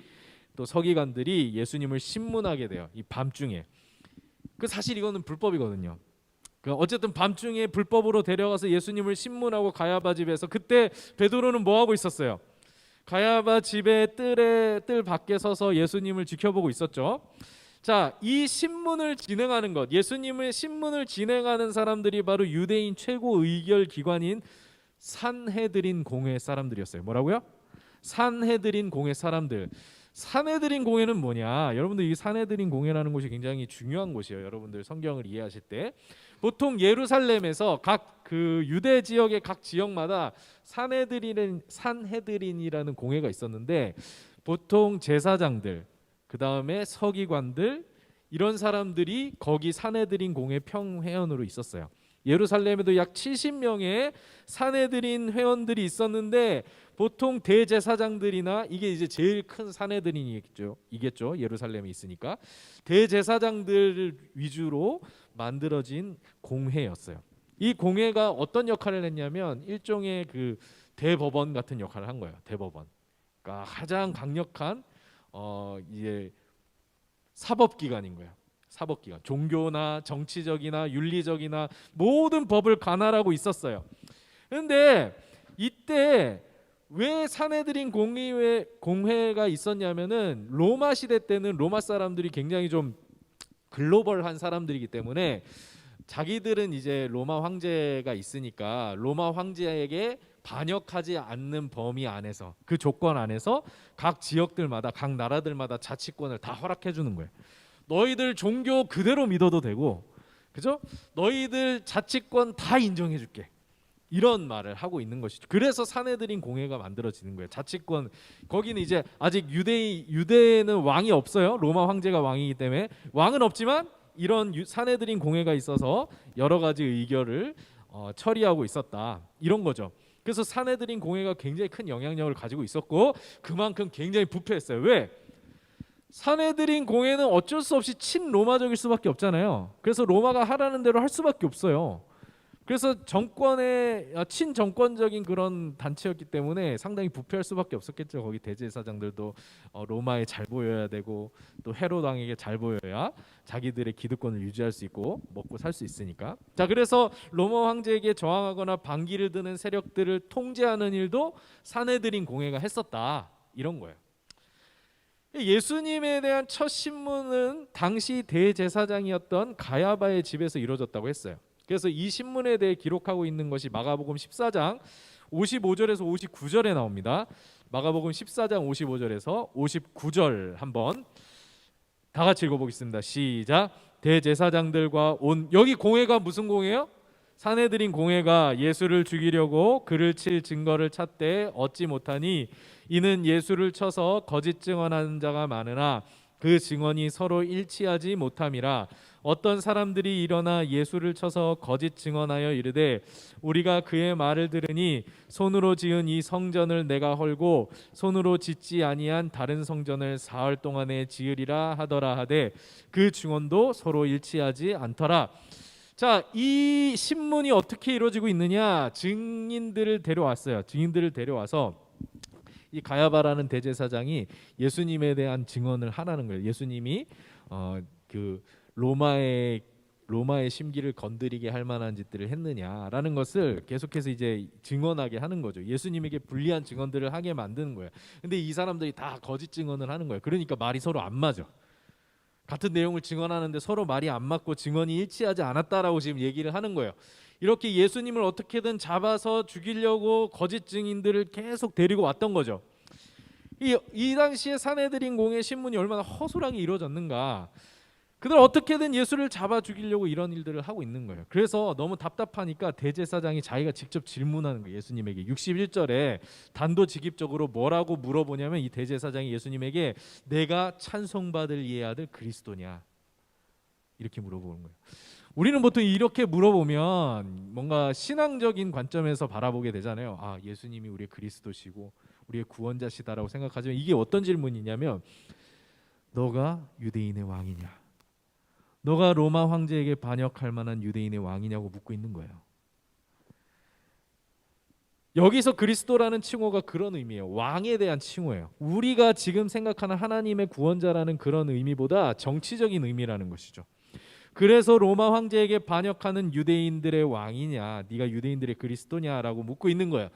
또 서기관들이 예수님을 신문하게 돼요. 이 밤중에. 사실 이거는 불법이거든요. 어쨌든 밤중에 불법으로 데려가서 예수님을 신문하고 가야바 집에서, 그때 베드로는 뭐 하고 있었어요? 가야바 집의 뜰 밖에 서서 예수님을 지켜보고 있었죠. 자, 이 신문을 진행하는 것, 예수님의 신문을 진행하는 사람들이 바로 유대인 최고 의결 기관인 산헤드린 공회 사람들이었어요. 뭐라고요? 산헤드린 공회 사람들. 산헤드린 공회는 뭐냐? 여러분들, 이 산헤드린 공회라는 곳이 굉장히 중요한 곳이에요. 여러분들 성경을 이해하실 때 보통 예루살렘에서 각 그 유대 지역의 각 지역마다 산헤드린이라는 공회가 있었는데, 보통 제사장들, 그 다음에 서기관들, 이런 사람들이 거기 산헤드린 공회 평회원으로 있었어요. 예루살렘에도 약 70명의 산헤드린 회원들이 있었는데, 보통 대제사장들이나, 이게 이제 제일 큰 산헤드린이겠죠. 예루살렘에 있으니까 대제사장들 위주로 만들어진 공회였어요. 이 공회가 어떤 역할을 했냐면, 일종의 그 대법원 같은 역할을 한 거예요. 대법원. 그러니까 가장 강력한 이제 사법기관인 거예요. 사법기관. 종교나 정치적이나 윤리적이나 모든 법을 관할하고 있었어요. 그런데 이때 왜 사내들인 공회가 있었냐면은 로마 시대 때는 로마 사람들이 굉장히 좀 글로벌한 사람들이기 때문에 자기들은 이제 로마 황제가 있으니까 로마 황제에게 반역하지 않는 범위 안에서, 그 조건 안에서 각 지역들마다, 각 나라들마다 자치권을 다 허락해 주는 거예요. 너희들 종교 그대로 믿어도 되고, 그죠? 너희들 자치권 다 인정해 줄게. 이런 말을 하고 있는 것이죠. 그래서 사내들인 공회가 만들어지는 거예요. 자치권, 거기는 이제 아직 유대에는 왕이 없어요. 로마 황제가 왕이기 때문에 왕은 없지만 이런 사내들인 공회가 있어서 여러 가지 의결을 처리하고 있었다, 이런 거죠. 그래서 사내들인 공회가 굉장히 큰 영향력을 가지고 있었고 그만큼 굉장히 부패했어요. 왜? 사내들인 공회는 어쩔 수 없이 친로마적일 수밖에 없잖아요. 그래서 로마가 하라는 대로 할 수밖에 없어요. 그래서 정권의 친정권적인 그런 단체였기 때문에 상당히 부패할 수밖에 없었겠죠. 거기 대제사장들도 로마에 잘 보여야 되고 또 헤롯 왕에게 잘 보여야 자기들의 기득권을 유지할 수 있고 먹고 살 수 있으니까. 자, 그래서 로마 황제에게 저항하거나 반기를 드는 세력들을 통제하는 일도 사내들인 공회가 했었다, 이런 거예요. 예수님에 대한 첫 신문은 당시 대제사장이었던 가야바의 집에서 이루어졌다고 했어요. 그래서 이 신문에 대해 기록하고 있는 것이 마가복음 14장 55절에서 59절에 나옵니다. 마가복음 14장 55절에서 59절 한번 다 같이 읽어보겠습니다. 시작. 대제사장들과 여기 공회가 무슨 공회예요? 사내들인 공회가 예수를 죽이려고 그를 칠 증거를 찾되 얻지 못하니 이는 예수를 쳐서 거짓 증언하는 자가 많으나 그 증언이 서로 일치하지 못함이라. 어떤 사람들이 일어나 예수를 쳐서 거짓 증언하여 이르되 우리가 그의 말을 들으니 손으로 지은 이 성전을 내가 헐고 손으로 짓지 아니한 다른 성전을 사흘 동안에 지으리라 하더라 하되 그 증언도 서로 일치하지 않더라. 자, 이 신문이 어떻게 이루어지고 있느냐? 증인들을 데려왔어요. 증인들을 데려와서 이 가야바라는 대제사장이 예수님에 대한 증언을 하라는 거예요. 예수님이 그 로마의 심기를 건드리게 할 만한 짓들을 했느냐라는 것을 계속해서 이제 증언하게 하는 거죠. 예수님에게 불리한 증언들을 하게 만드는 거예요. 근데 이 사람들이 다 거짓 증언을 하는 거예요. 그러니까 말이 서로 안 맞아. 같은 내용을 증언하는데 서로 말이 안 맞고 증언이 일치하지 않았다라고 지금 얘기를 하는 거예요. 이렇게 예수님을 어떻게든 잡아서 죽이려고 거짓 증인들을 계속 데리고 왔던 거죠. 이 당시에 사내들인 공회 신문이 얼마나 허술하게 이루어졌는가. 그들 어떻게든 예수를 잡아 죽이려고 이런 일들을 하고 있는 거예요. 그래서 너무 답답하니까 대제사장이 자기가 직접 질문하는 거예요. 예수님에게 61절에 단도직입적으로 뭐라고 물어보냐면 이 대제사장이 예수님에게 내가 찬송받을 이의 아들 그리스도냐, 이렇게 물어보는 거예요. 우리는 보통 이렇게 물어보면 뭔가 신앙적인 관점에서 바라보게 되잖아요. 아, 예수님이 우리의 그리스도시고 우리의 구원자시다라고 생각하지만 이게 어떤 질문이냐면 너가 유대인의 왕이냐, 너가 로마 황제에게 반역할 만한 유대인의 왕이냐고 묻고 있는 거예요. 여기서 그리스도라는 칭호가 그런 의미예요. 왕에 대한 칭호예요. 우리가 지금 생각하는 하나님의 구원자라는 그런 의미보다 정치적인 의미라는 것이죠. 그래서 로마 황제에게 반역하는 유대인들의 왕이냐, 네가 유대인들의 그리스도냐라고 묻고 있는 거예요.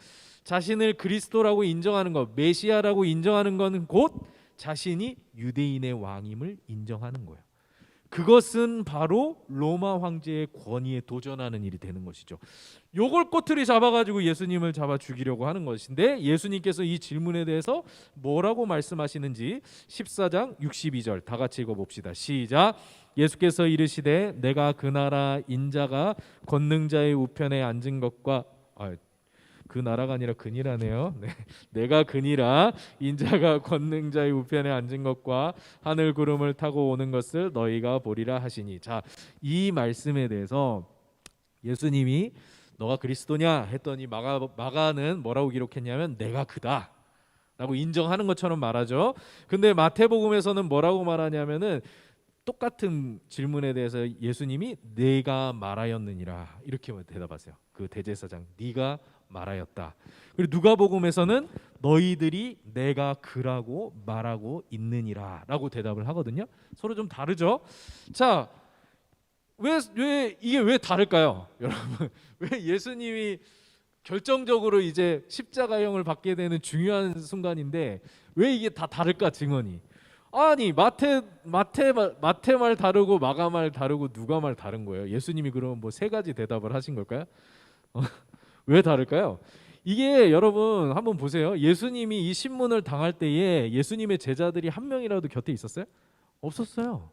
자신을 그리스도라고 인정하는 것, 메시아라고 인정하는 것은 곧 자신이 유대인의 왕임을 인정하는 거예요. 그것은 바로 로마 황제의 권위에 도전하는 일이 되는 것이죠. 요걸 꼬투리 잡아가지고 예수님을 잡아 죽이려고 하는 것인데 예수님께서 이 질문에 대해서 뭐라고 말씀하시는지 14장 62절 다 같이 읽어봅시다. 시작. 예수께서 이르시되 내가 그 나라 인자가 권능자의 우편에 앉은 것과 그 나라가 아니라 그니라네요. 네. 내가 그니라 인자가 권능자의 우편에 앉은 것과 하늘 구름을 타고 오는 것을 너희가 보리라 하시니. 자, 이 말씀에 대해서 예수님이 너가 그리스도냐 했더니 마가는 뭐라고 기록했냐면 내가 그다 라고 인정하는 것처럼 말하죠. 근데 마태복음에서는 뭐라고 말하냐면은 똑같은 질문에 대해서 예수님이 내가 말하였느니라 이렇게 대답하세요. 그 대제사장 네가 말하였다. 그리고 누가복음에서는 너희들이 내가 그라고 말하고 있느니라라고 대답을 하거든요. 서로 좀 다르죠. 자, 왜 이게 왜 다를까요, 여러분? 왜 예수님이 결정적으로 이제 십자가형을 받게 되는 중요한 순간인데 왜 이게 다 다를까, 증언이? 아니 마태 말 다르고 마가 말 다르고 누가 말 다른 거예요. 예수님이 그러면 뭐 세 가지 대답을 하신 걸까요? 왜 다를까요? 이게 여러분 한번 보세요. 예수님이 이 신문을 당할 때에 예수님의 제자들이 한 명이라도 곁에 있었어요? 없었어요.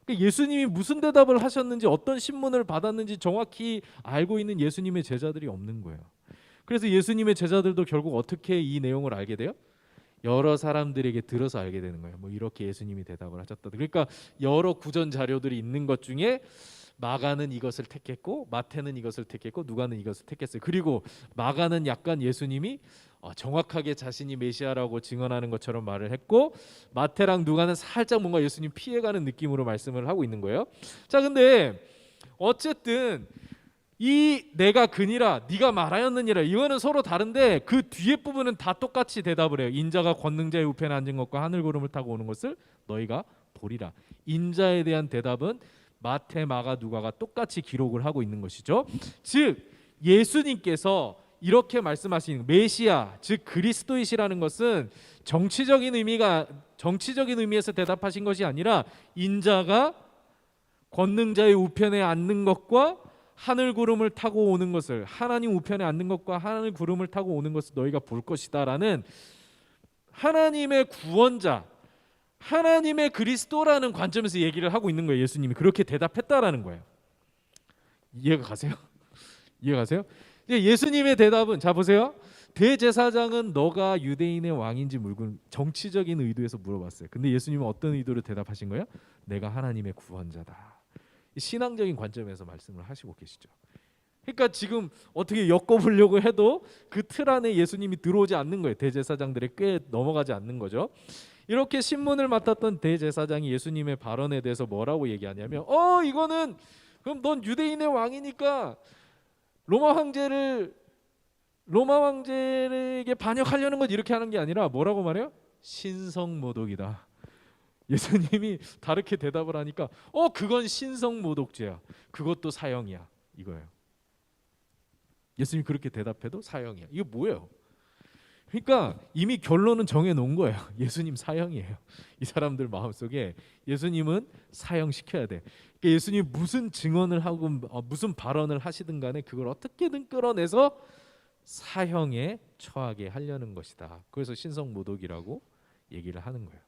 그러니까 예수님이 무슨 대답을 하셨는지, 어떤 신문을 받았는지 정확히 알고 있는 예수님의 제자들이 없는 거예요. 그래서 예수님의 제자들도 결국 어떻게 이 내용을 알게 돼요? 여러 사람들에게 들어서 알게 되는 거예요. 뭐 이렇게 예수님이 대답을 하셨다. 그러니까 여러 구전 자료들이 있는 것 중에 마가는 이것을 택했고 마태는 이것을 택했고 누가는 이것을 택했어요. 그리고 마가는 약간 예수님이 정확하게 자신이 메시아라고 증언하는 것처럼 말을 했고, 마태랑 누가는 살짝 뭔가 예수님 피해가는 느낌으로 말씀을 하고 있는 거예요. 자, 근데 어쨌든 이 내가 그니라 네가 말하였느니라 이거는 서로 다른데 그 뒤에 부분은 다 똑같이 대답을 해요. 인자가 권능자의 우편에 앉은 것과 하늘 구름을 타고 오는 것을 너희가 보리라. 인자에 대한 대답은 마태, 마가, 누가가 똑같이 기록을 하고 있는 것이죠. 즉 예수님께서 이렇게 말씀하신 메시아, 즉 그리스도이시라는 것은 정치적인 의미에서 대답하신 것이 아니라 인자가 권능자의 우편에 앉는 것과 하늘 구름을 타고 오는 것을, 하나님 우편에 앉는 것과 하늘 구름을 타고 오는 것을 너희가 볼 것이다라는 하나님의 구원자, 하나님의 그리스도라는 관점에서 얘기를 하고 있는 거예요. 예수님이 그렇게 대답했다라는 거예요. 이해가 가세요? 이해가 가세요? 예수님의 대답은, 자 보세요. 대제사장은 너가 유대인의 왕인지 물고 정치적인 의도에서 물어봤어요. 근데 예수님은 어떤 의도로 대답하신 거예요? 내가 하나님의 구원자다. 신앙적인 관점에서 말씀을 하시고 계시죠. 그러니까 지금 어떻게 엮어보려고 해도 그 틀 안에 예수님이 들어오지 않는 거예요. 대제사장들의 꽤 넘어가지 않는 거죠. 이렇게 신문을 맡았던 대제사장이 예수님의 발언에 대해서 뭐라고 얘기하냐면, 이거는 그럼 넌 유대인의 왕이니까 로마 황제에게 반역하려는 건 이렇게 하는 게 아니라 뭐라고 말해요? 신성모독이다. 예수님이 다르게 대답을 하니까 그건 신성모독죄야. 그것도 사형이야. 이거예요. 예수님이 그렇게 대답해도 사형이야. 이게 뭐예요? 그러니까 이미 결론은 정해놓은 거예요. 예수님 사형이에요. 이 사람들 마음속에 예수님은 사형시켜야 돼. 그러니까 예수님이 무슨 증언을 하고 무슨 발언을 하시든 간에 그걸 어떻게든 끌어내서 사형에 처하게 하려는 것이다. 그래서 신성모독이라고 얘기를 하는 거예요.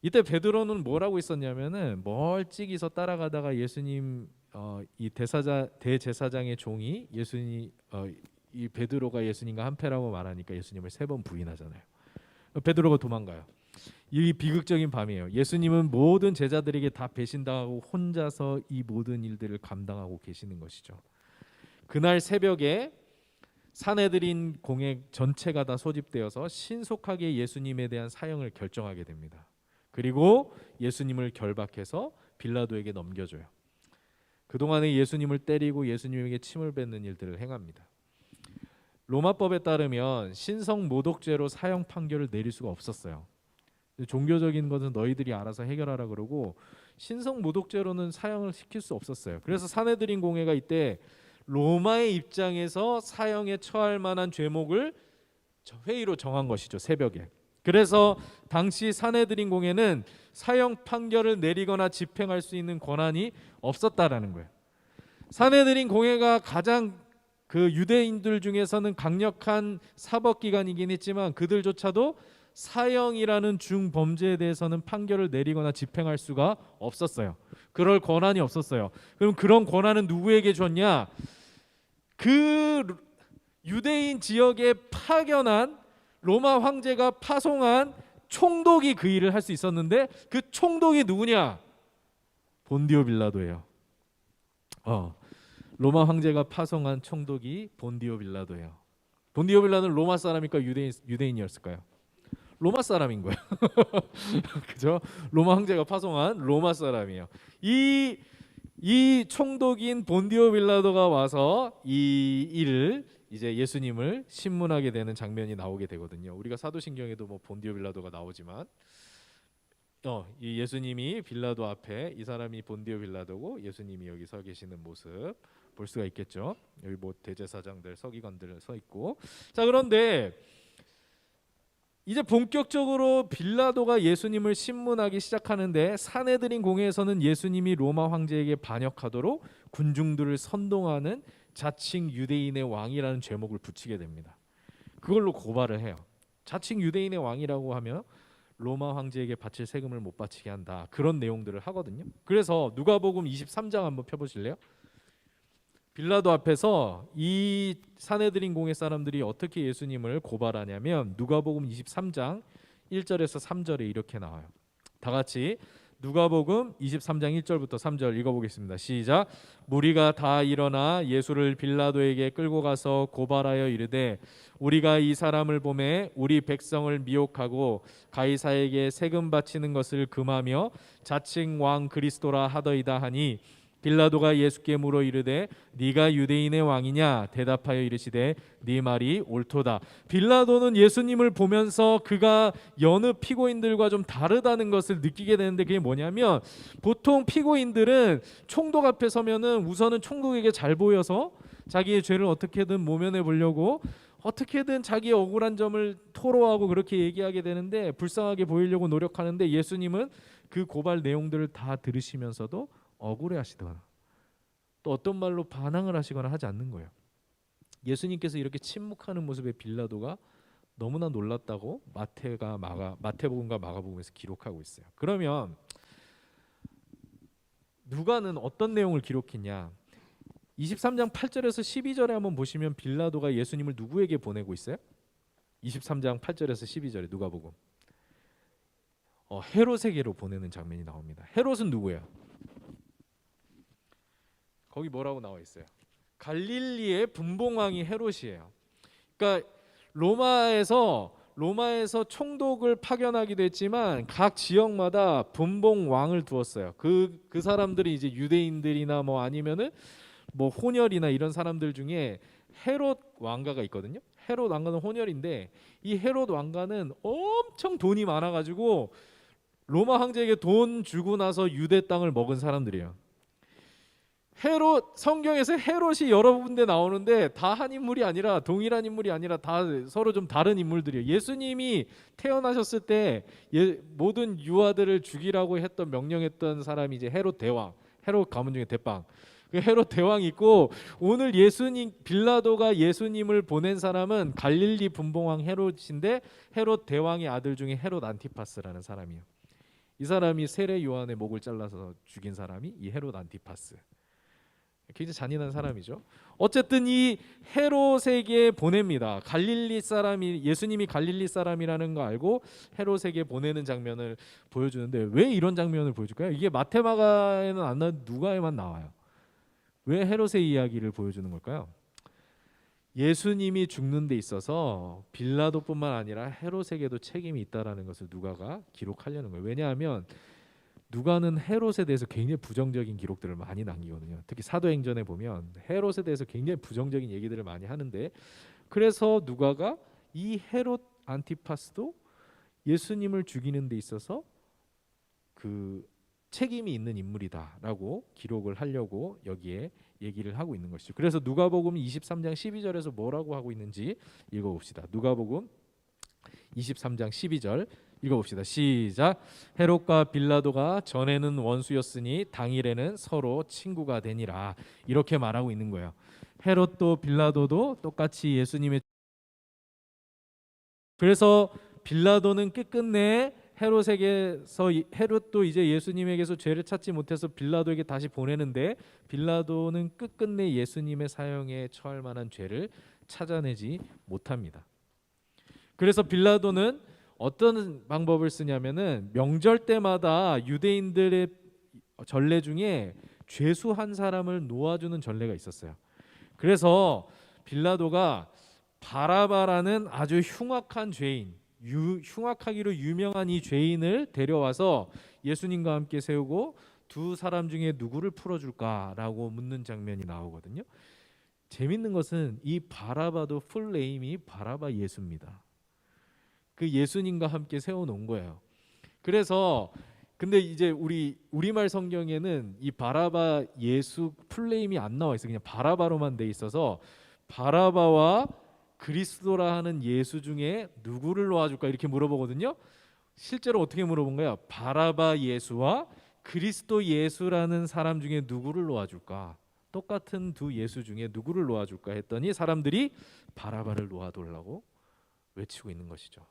이때 베드로는 뭐라고 있었냐면은 멀찍이서 따라가다가 예수님 이 대제사장의 종이 이 베드로가 예수님과 한패라고 말하니까 예수님을 3번 부인하잖아요. 베드로가 도망가요. 이 비극적인 밤이에요. 예수님은 모든 제자들에게 다 배신당하고 혼자서 이 모든 일들을 감당하고 계시는 것이죠. 그날 새벽에 산헤드린 공회 전체가 다 소집되어서 신속하게 예수님에 대한 사형을 결정하게 됩니다. 그리고 예수님을 결박해서 빌라도에게 넘겨줘요. 그동안에 예수님을 때리고 예수님에게 침을 뱉는 일들을 행합니다. 로마법에 따르면 신성모독죄로 사형 판결을 내릴 수가 없었어요. 종교적인 것은 너희들이 알아서 해결하라 그러고 신성모독죄로는 사형을 시킬 수 없었어요. 그래서 산헤드린 공회가 이때 로마의 입장에서 사형에 처할 만한 죄목을 회의로 정한 것이죠. 새벽에. 그래서 당시 산헤드린 공회는 사형 판결을 내리거나 집행할 수 있는 권한이 없었다라는 거예요. 산헤드린 공회가 가장 그 유대인들 중에서는 강력한 사법기관이긴 했지만 그들조차도 사형이라는 중범죄에 대해서는 판결을 내리거나 집행할 수가 없었어요. 그럴 권한이 없었어요. 그럼 그런 권한은 누구에게 줬냐? 그 유대인 지역에 파견한 로마 황제가 파송한 총독이 그 일을 할 수 있었는데 그 총독이 누구냐? 본디오 빌라도예요. 로마 황제가 파송한 총독이 본디오 빌라도예요. 본디오 빌라도는 로마 사람일까 유대인이었을까요? 로마 사람인 거예요. 그죠? 로마 황제가 파송한 로마 사람이에요. 이 이 총독인 본디오 빌라도가 와서 이 일을 이제 예수님을 신문하게 되는 장면이 나오게 되거든요. 우리가 사도신경에도 뭐 본디오 빌라도가 나오지만 이 예수님이 빌라도 앞에, 이 사람이 본디오 빌라도고 예수님이 여기 서 계시는 모습 볼 수가 있겠죠. 여기 뭐 대제사장들, 서기관들 서 있고. 자, 그런데 이제 본격적으로 빌라도가 예수님을 신문하기 시작하는데, 사내들인 공회에서는 예수님이 로마 황제에게 반역하도록 군중들을 선동하는 자칭 유대인의 왕이라는 제목을 붙이게 됩니다. 그걸로 고발을 해요. 자칭 유대인의 왕이라고 하면 로마 황제에게 바칠 세금을 못 바치게 한다, 그런 내용들을 하거든요. 그래서 누가복음 23장 한번 펴보실래요? 빌라도 앞에서 이 사내들인 공회 사람들이 어떻게 예수님을 고발하냐면, 누가복음 23장 1절에서 3절에 이렇게 나와요. 다 같이 누가복음 23장 1절부터 3절 읽어보겠습니다. 시작. 무리가 다 일어나 예수를 빌라도에게 끌고 가서 고발하여 이르되, 우리가 이 사람을 보매 우리 백성을 미혹하고 가이사에게 세금 바치는 것을 금하며 자칭 왕 그리스도라 하더이다 하니, 빌라도가 예수께 물어 이르되 네가 유대인의 왕이냐? 대답하여 이르시되 네 말이 옳도다. 빌라도는 예수님을 보면서 그가 여느 피고인들과 좀 다르다는 것을 느끼게 되는데, 그게 뭐냐면, 보통 피고인들은 총독 앞에 서면은 우선은 총독에게 잘 보여서 자기의 죄를 어떻게든 모면해 보려고 어떻게든 자기의 억울한 점을 토로하고 그렇게 얘기하게 되는데, 불쌍하게 보이려고 노력하는데, 예수님은 그 고발 내용들을 다 들으시면서도 억울해하시거나 또 어떤 말로 반항을 하시거나 하지 않는 거예요. 예수님께서 이렇게 침묵하는 모습에 빌라도가 너무나 놀랐다고 마태복음과 마가복음에서 기록하고 있어요. 그러면 누가는 어떤 내용을 기록했냐? 23장 8절에서 12절에 한번 보시면 빌라도가 예수님을 누구에게 보내고 있어요? 23장 8절에서 12절에 누가복음 헤롯에게로 보내는 장면이 나옵니다. 헤롯은 누구예요? 거기 뭐라고 나와 있어요? 갈릴리의 분봉왕이 헤롯이에요. 그러니까 로마에서 총독을 파견하기도 했지만 각 지역마다 분봉왕을 두었어요. 그 사람들이 이제 유대인들이나 뭐 아니면은 뭐 혼혈이나 이런 사람들 중에 헤롯 왕가가 있거든요. 헤롯 왕가는 혼혈인데, 이 헤롯 왕가는 엄청 돈이 많아가지고 로마 황제에게 돈 주고 나서 유대 땅을 먹은 사람들이에요. 헤롯, 성경에서 헤롯이 여러 군데 나오는데 다 한 인물이 아니라, 동일한 인물이 아니라 다 서로 좀 다른 인물들이에요. 예수님이 태어나셨을 때 모든 유아들을 죽이라고 명령했던 사람이 이제 헤롯 대왕, 헤롯 가문 중에 대빵, 그 헤롯 대왕이 있고, 오늘 빌라도가 예수님을 보낸 사람은 갈릴리 분봉왕 헤롯인데, 헤롯 대왕의 아들 중에 헤롯 안티파스라는 사람이에요. 이 사람이 세례 요한의 목을 잘라서 죽인 사람이 이 헤롯 안티파스. 굉장히 잔인한 사람이죠. 어쨌든 이 헤롯에게 보냅니다. 갈릴리 사람이, 예수님이 갈릴리 사람이라는 거 알고 헤롯에게 보내는 장면을 보여주는데, 왜 이런 장면을 보여줄까요? 이게 마테마가에는 안 나와, 누가에만 나와요. 왜 헤롯의 이야기를 보여주는 걸까요? 예수님이 죽는 데 있어서 빌라도뿐만 아니라 헤롯에게도 책임이 있다라는 것을 누가가 기록하려는 거예요. 왜냐하면 누가는 헤롯에 대해서 굉장히 부정적인 기록들을 많이 남기거든요. 특히 사도행전에 보면 헤롯에 대해서 굉장히 부정적인 얘기들을 많이 하는데, 그래서 누가가 이 헤롯 안티파스도 예수님을 죽이는 데 있어서 그 책임이 있는 인물이다라고 기록을 하려고 여기에 얘기를 하고 있는 것이죠. 그래서 누가복음 23장 12절에서 뭐라고 하고 있는지 읽어봅시다. 누가복음 23장 12절 읽어봅시다. 시작. 헤롯과 빌라도가 전에는 원수였으니 당일에는 서로 친구가 되니라. 이렇게 말하고 있는 거예요. 헤롯도 빌라도도 똑같이 예수님의, 그래서 빌라도는 끝끝내 헤롯도 이제 예수님에게서 죄를 찾지 못해서 빌라도에게 다시 보내는데, 빌라도는 끝끝내 예수님의 사형에 처할 만한 죄를 찾아내지 못합니다. 그래서 빌라도는 어떤 방법을 쓰냐면은, 명절 때마다 유대인들의 전례 중에 죄수한 사람을 놓아주는 전례가 있었어요. 그래서 빌라도가 바라바라는 아주 흉악한 죄인, 흉악하기로 유명한 이 죄인을 데려와서 예수님과 함께 세우고, 두 사람 중에 누구를 풀어줄까라고 묻는 장면이 나오거든요. 재밌는 것은 이 바라바도 풀 네임이 바라바 예수입니다. 그 예수님과 함께 세워놓은 거예요. 그래서 근데 이제 우리말 성경에는 이 바라바 예수 풀네임이 안 나와 있어요. 그냥 바라바로만 돼 있어서 바라바와 그리스도라 하는 예수 중에 누구를 놓아줄까 이렇게 물어보거든요. 실제로 어떻게 물어본 거야? 바라바 예수와 그리스도 예수라는 사람 중에 누구를 놓아줄까? 똑같은 두 예수 중에 누구를 놓아줄까 했더니 사람들이 바라바를 놓아달라고 외치고 있는 것이죠.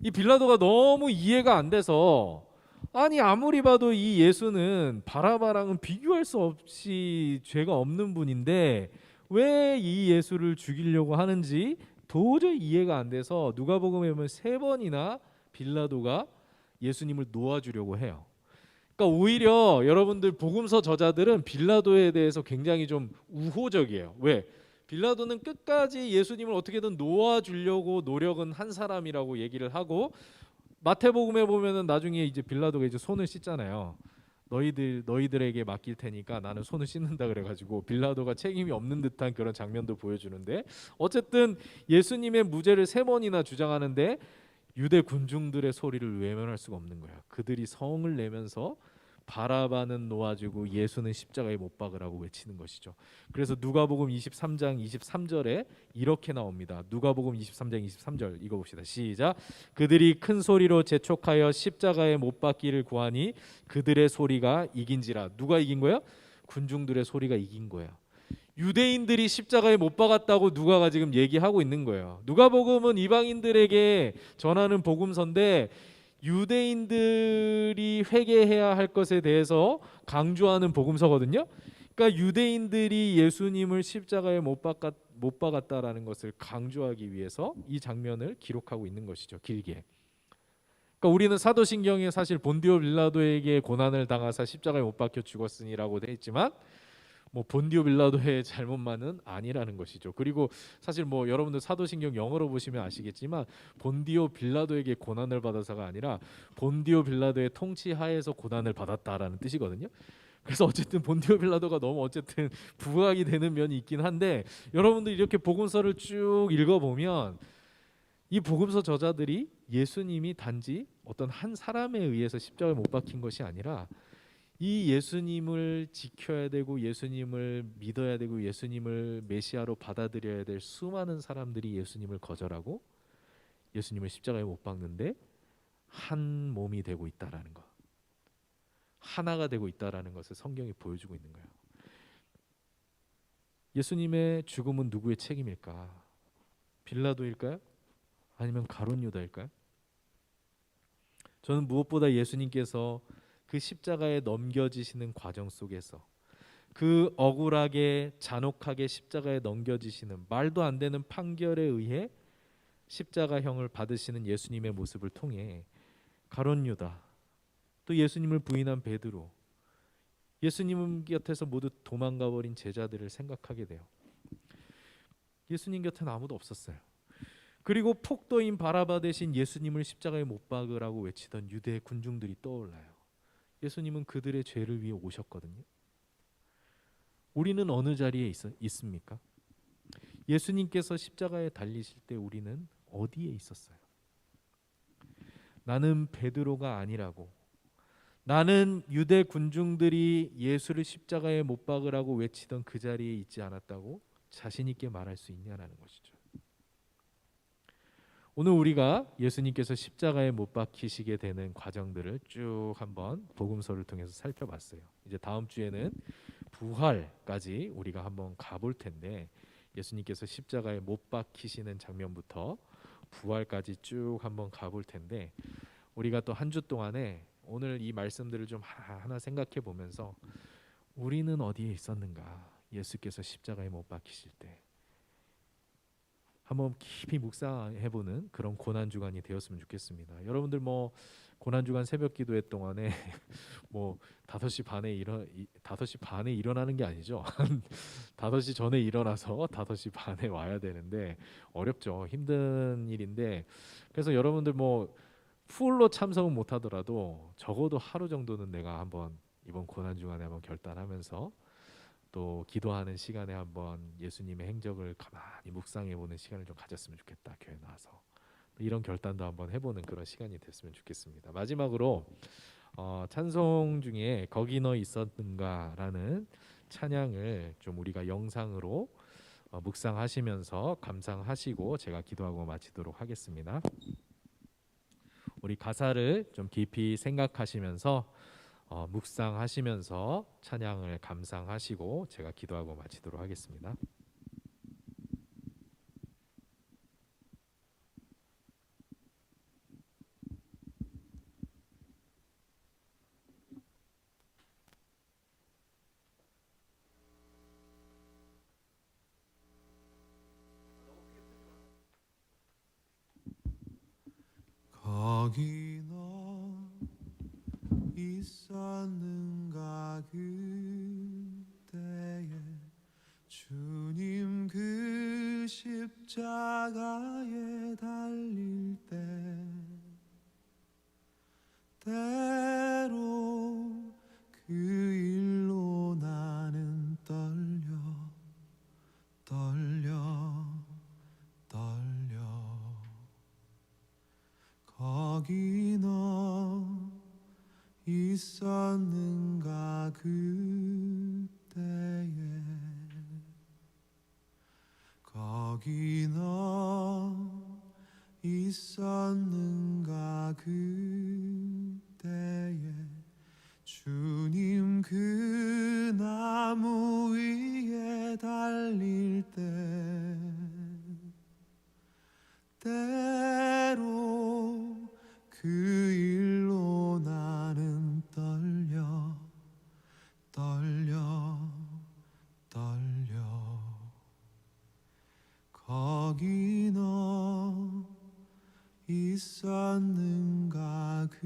이 빌라도가 너무 이해가 안 돼서 아니 아무리 봐도 이 예수는 바라바랑은 비교할 수 없이 죄가 없는 분인데 왜 이 예수를 죽이려고 하는지 도저히 이해가 안 돼서 누가복음에 보면 3번이나 빌라도가 예수님을 놓아주려고 해요. 그러니까 오히려 여러분들 복음서 저자들은 빌라도에 대해서 굉장히 좀 우호적이에요. 왜? 빌라도는 끝까지 예수님을 어떻게든 놓아주려고 노력은 한 사람이라고 얘기를 하고 마태복음에 보면은 나중에 이제 빌라도가 이제 손을 씻잖아요. 너희들에게 맡길 테니까 나는 손을 씻는다 그래가지고 빌라도가 책임이 없는 듯한 그런 장면도 보여주는데 어쨌든 예수님의 무죄를 3번이나 주장하는데 유대 군중들의 소리를 외면할 수가 없는 거야. 그들이 성을 내면서 바라바는 놓아주고 예수는 십자가에 못 박으라고 외치는 것이죠. 그래서 누가복음 23장 23절에 이렇게 나옵니다. 누가복음 23장 23절 읽어봅시다. 시작. 그들이 큰 소리로 재촉하여 십자가에 못 박기를 구하니 그들의 소리가 이긴지라. 누가 이긴 거야? 군중들의 소리가 이긴 거야. 유대인들이 십자가에 못 박았다고 누가가 지금 얘기하고 있는 거예요. 누가복음은 이방인들에게 전하는 복음서인데 유대인들이 회개해야 할 것에 대해서 강조하는 복음서거든요. 그러니까 유대인들이 예수님을 십자가에 못 박았다라는 것을 강조하기 위해서 이 장면을 기록하고 있는 것이죠. 길게. 그러니까 우리는 사도신경에 사실 본디오 빌라도에게 고난을 당하사 십자가에 못 박혀 죽었으니라고 돼 있지만 뭐 본디오 빌라도의 잘못만은 아니라는 것이죠. 그리고 사실 뭐 여러분들 사도신경 영어로 보시면 아시겠지만 본디오 빌라도에게 고난을 받아서가 아니라 본디오 빌라도의 통치 하에서 고난을 받았다라는 뜻이거든요. 그래서 어쨌든 본디오 빌라도가 너무 어쨌든 부각이 되는 면이 있긴 한데 여러분들 이렇게 복음서를 쭉 읽어보면 이 복음서 저자들이 예수님이 단지 어떤 한 사람에 의해서 십자가에 못 박힌 것이 아니라 이 예수님을 지켜야 되고 예수님을 믿어야 되고 예수님을 메시아로 받아들여야 될 수많은 사람들이 예수님을 거절하고 예수님을 십자가에 못 박는데 한 몸이 되고 있다라는 것, 하나가 되고 있다라는 것을 성경이 보여주고 있는 거예요. 예수님의 죽음은 누구의 책임일까? 빌라도일까요? 아니면 가룟 유다일까요? 저는 무엇보다 예수님께서 그 십자가에 넘겨지시는 과정 속에서 그 억울하게 잔혹하게 십자가에 넘겨지시는 말도 안 되는 판결에 의해 십자가형을 받으시는 예수님의 모습을 통해 가룟 유다 또 예수님을 부인한 베드로 예수님 곁에서 모두 도망가 버린 제자들을 생각하게 돼요. 예수님 곁에는 아무도 없었어요. 그리고 폭도인 바라바 대신 예수님을 십자가에 못 박으라고 외치던 유대 군중들이 떠올라요. 예수님은 그들의 죄를 위해 오셨거든요. 우리는 어느 자리에 있습니까? 예수님께서 십자가에 달리실 때 우리는 어디에 있었어요? 나는 베드로가 아니라고, 나는 유대 군중들이 예수를 십자가에 못 박으라고 외치던 그 자리에 있지 않았다고 자신 있게 말할 수 있냐라는 것이죠. 오늘 우리가 예수님께서 십자가에 못 박히시게 되는 과정들을 쭉 한번 복음서를 통해서 살펴봤어요. 이제 다음 주에는 부활까지 우리가 한번 가볼 텐데 예수님께서 십자가에 못 박히시는 장면부터 부활까지 쭉 한번 가볼 텐데 우리가 또 한 주 동안에 오늘 이 말씀들을 좀 하나 생각해 보면서 우리는 어디에 있었는가? 예수께서 십자가에 못 박히실 때 한번 깊이 묵상해보는 그런 고난주간이 되었으면 좋겠습니다. 여러분들 뭐 고난주간 새벽기도회 동안에 뭐 5시 반에 일어나는 게 아니죠. 5시 전에 일어나서 5시 반에 와야 되는데 어렵죠. 힘든 일인데 그래서 여러분들 뭐 풀로 참석은 못하더라도 적어도 하루 정도는 내가 한번 이번 고난 주간에 한번 결단하면서 또 기도하는 시간에 한번 예수님의 행적을 가만히 묵상해 보는 시간을 좀 가졌으면 좋겠다. 교회 나와서 이런 결단도 한번 해보는 그런 시간이 됐으면 좋겠습니다. 마지막으로 찬송 중에 거기 너 있었는가라는 찬양을 좀 우리가 영상으로 묵상하시면서 감상하시고 제가 기도하고 마치도록 하겠습니다. 우리 가사를 좀 깊이 생각하시면서 묵상하시면서 찬양을 감상하시고 제가 기도하고 마치도록 하겠습니다. 거기 너 있었는가 그때에 주님 그 십자가에 달릴 때 때로 그 일로 나는 떨려 거기 너 있었는가 그때에 거기 너 있었는가 그때에 주님 그 나무 위에 달릴 때 때로 그 일로 나는 떨려 거기 너 있었는가 그때에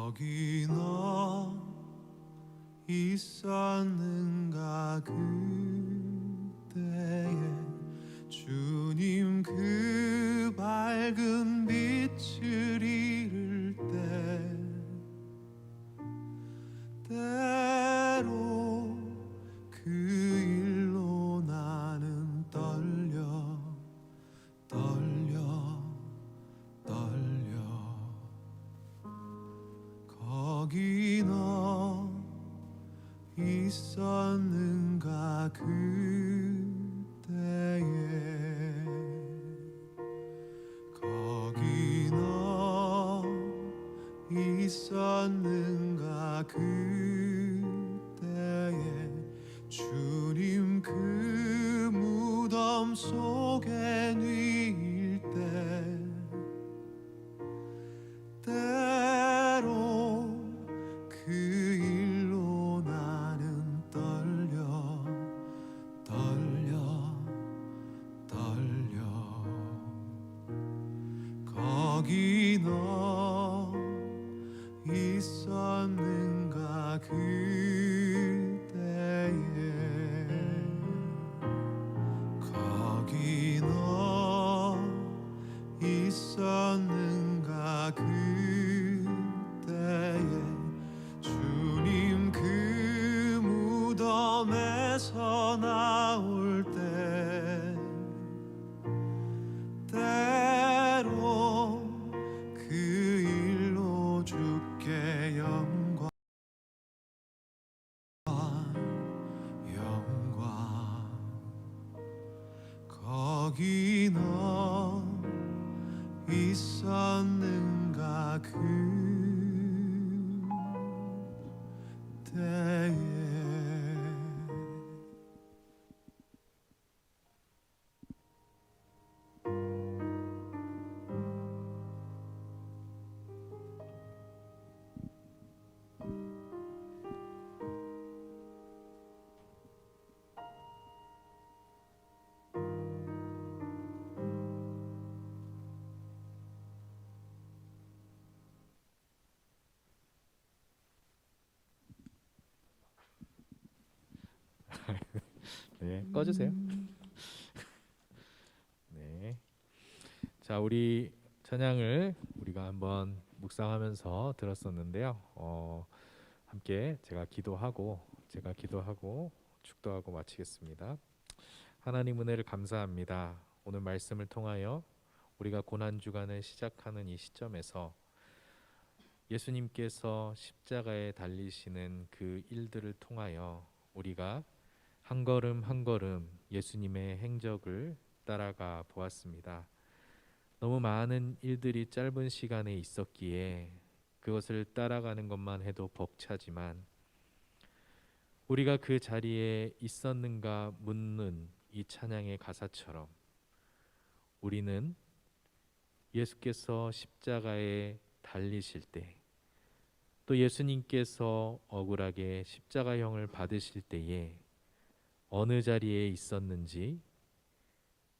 거기 너 있었는가 그때에 주님 그 밝은 빛을 잃을 때 때로 그 일로 나는 떨려 거기 너 있었는가 그때에 거기 너 있었는가 그때에 주님 그 무덤 속에 누일 때 때로 그 일로 나는 떨려 거기 너 있었는가 그때에 거기 너 있었는가 그때에 주님 그 무덤에서 나올 때 때로 그 일로 주께 영광 거기 너 있었는가 그때에 네, 꺼주세요. 네. 자, 우리 찬양을 우리가 한번 묵상하면서 들었었는데요. 함께 제가 기도하고 축도하고 마치겠습니다. 하나님 은혜를 감사합니다. 오늘 말씀을 통하여 우리가 고난 주간을 시작하는 이 시점에서 예수님께서 십자가에 달리시는 그 일들을 통하여 우리가 한 걸음 한 걸음 예수님의 행적을 따라가 보았습니다. 너무 많은 일들이 짧은 시간에 있었기에 그것을 따라가는 것만 해도 벅차지만 우리가 그 자리에 있었는가 묻는 이 찬양의 가사처럼 우리는 예수께서 십자가에 달리실 때 또 예수님께서 억울하게 십자가형을 받으실 때에 어느 자리에 있었는지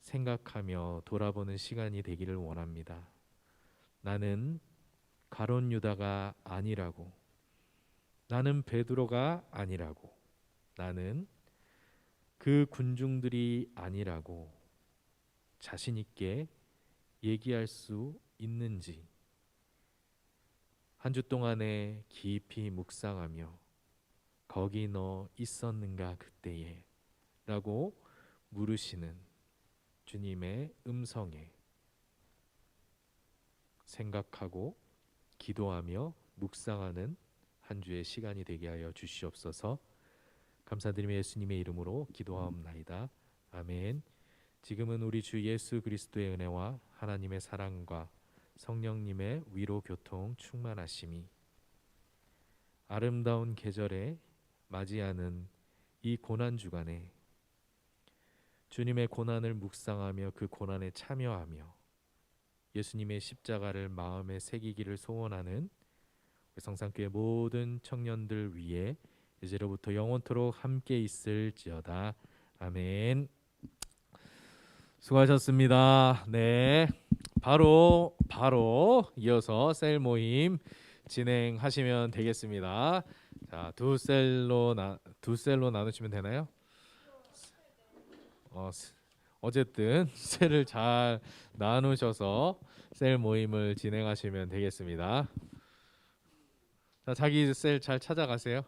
생각하며 돌아보는 시간이 되기를 원합니다. 나는 가룟 유다가 아니라고, 나는 베드로가 아니라고, 나는 그 군중들이 아니라고 자신 있게 얘기할 수 있는지 한 주 동안에 깊이 묵상하며 거기 너 있었는가 그때에 라고 물으시는 주님의 음성에 생각하고 기도하며 묵상하는 한 주의 시간이 되게 하여 주시옵소서. 감사드리며 예수님의 이름으로 기도하옵나이다. 아멘. 지금은 우리 주 예수 그리스도의 은혜와 하나님의 사랑과 성령님의 위로 교통 충만하심이 아름다운 계절에 맞이하는 이 고난 주간에 주님의 고난을 묵상하며 그 고난에 참여하며 예수님의 십자가를 마음에 새기기를 소원하는 성산교회 모든 청년들 위해 이제로부터 영원토록 함께 있을지어다. 아멘. 수고하셨습니다. 네, 바로 이어서 셀 모임 진행하시면 되겠습니다. 자, 두 셀로 나누시면 되나요? 어쨌든 셀을 잘 나누셔서 셀 모임을 진행하시면 되겠습니다. 자, 자기 셀 잘 찾아가세요.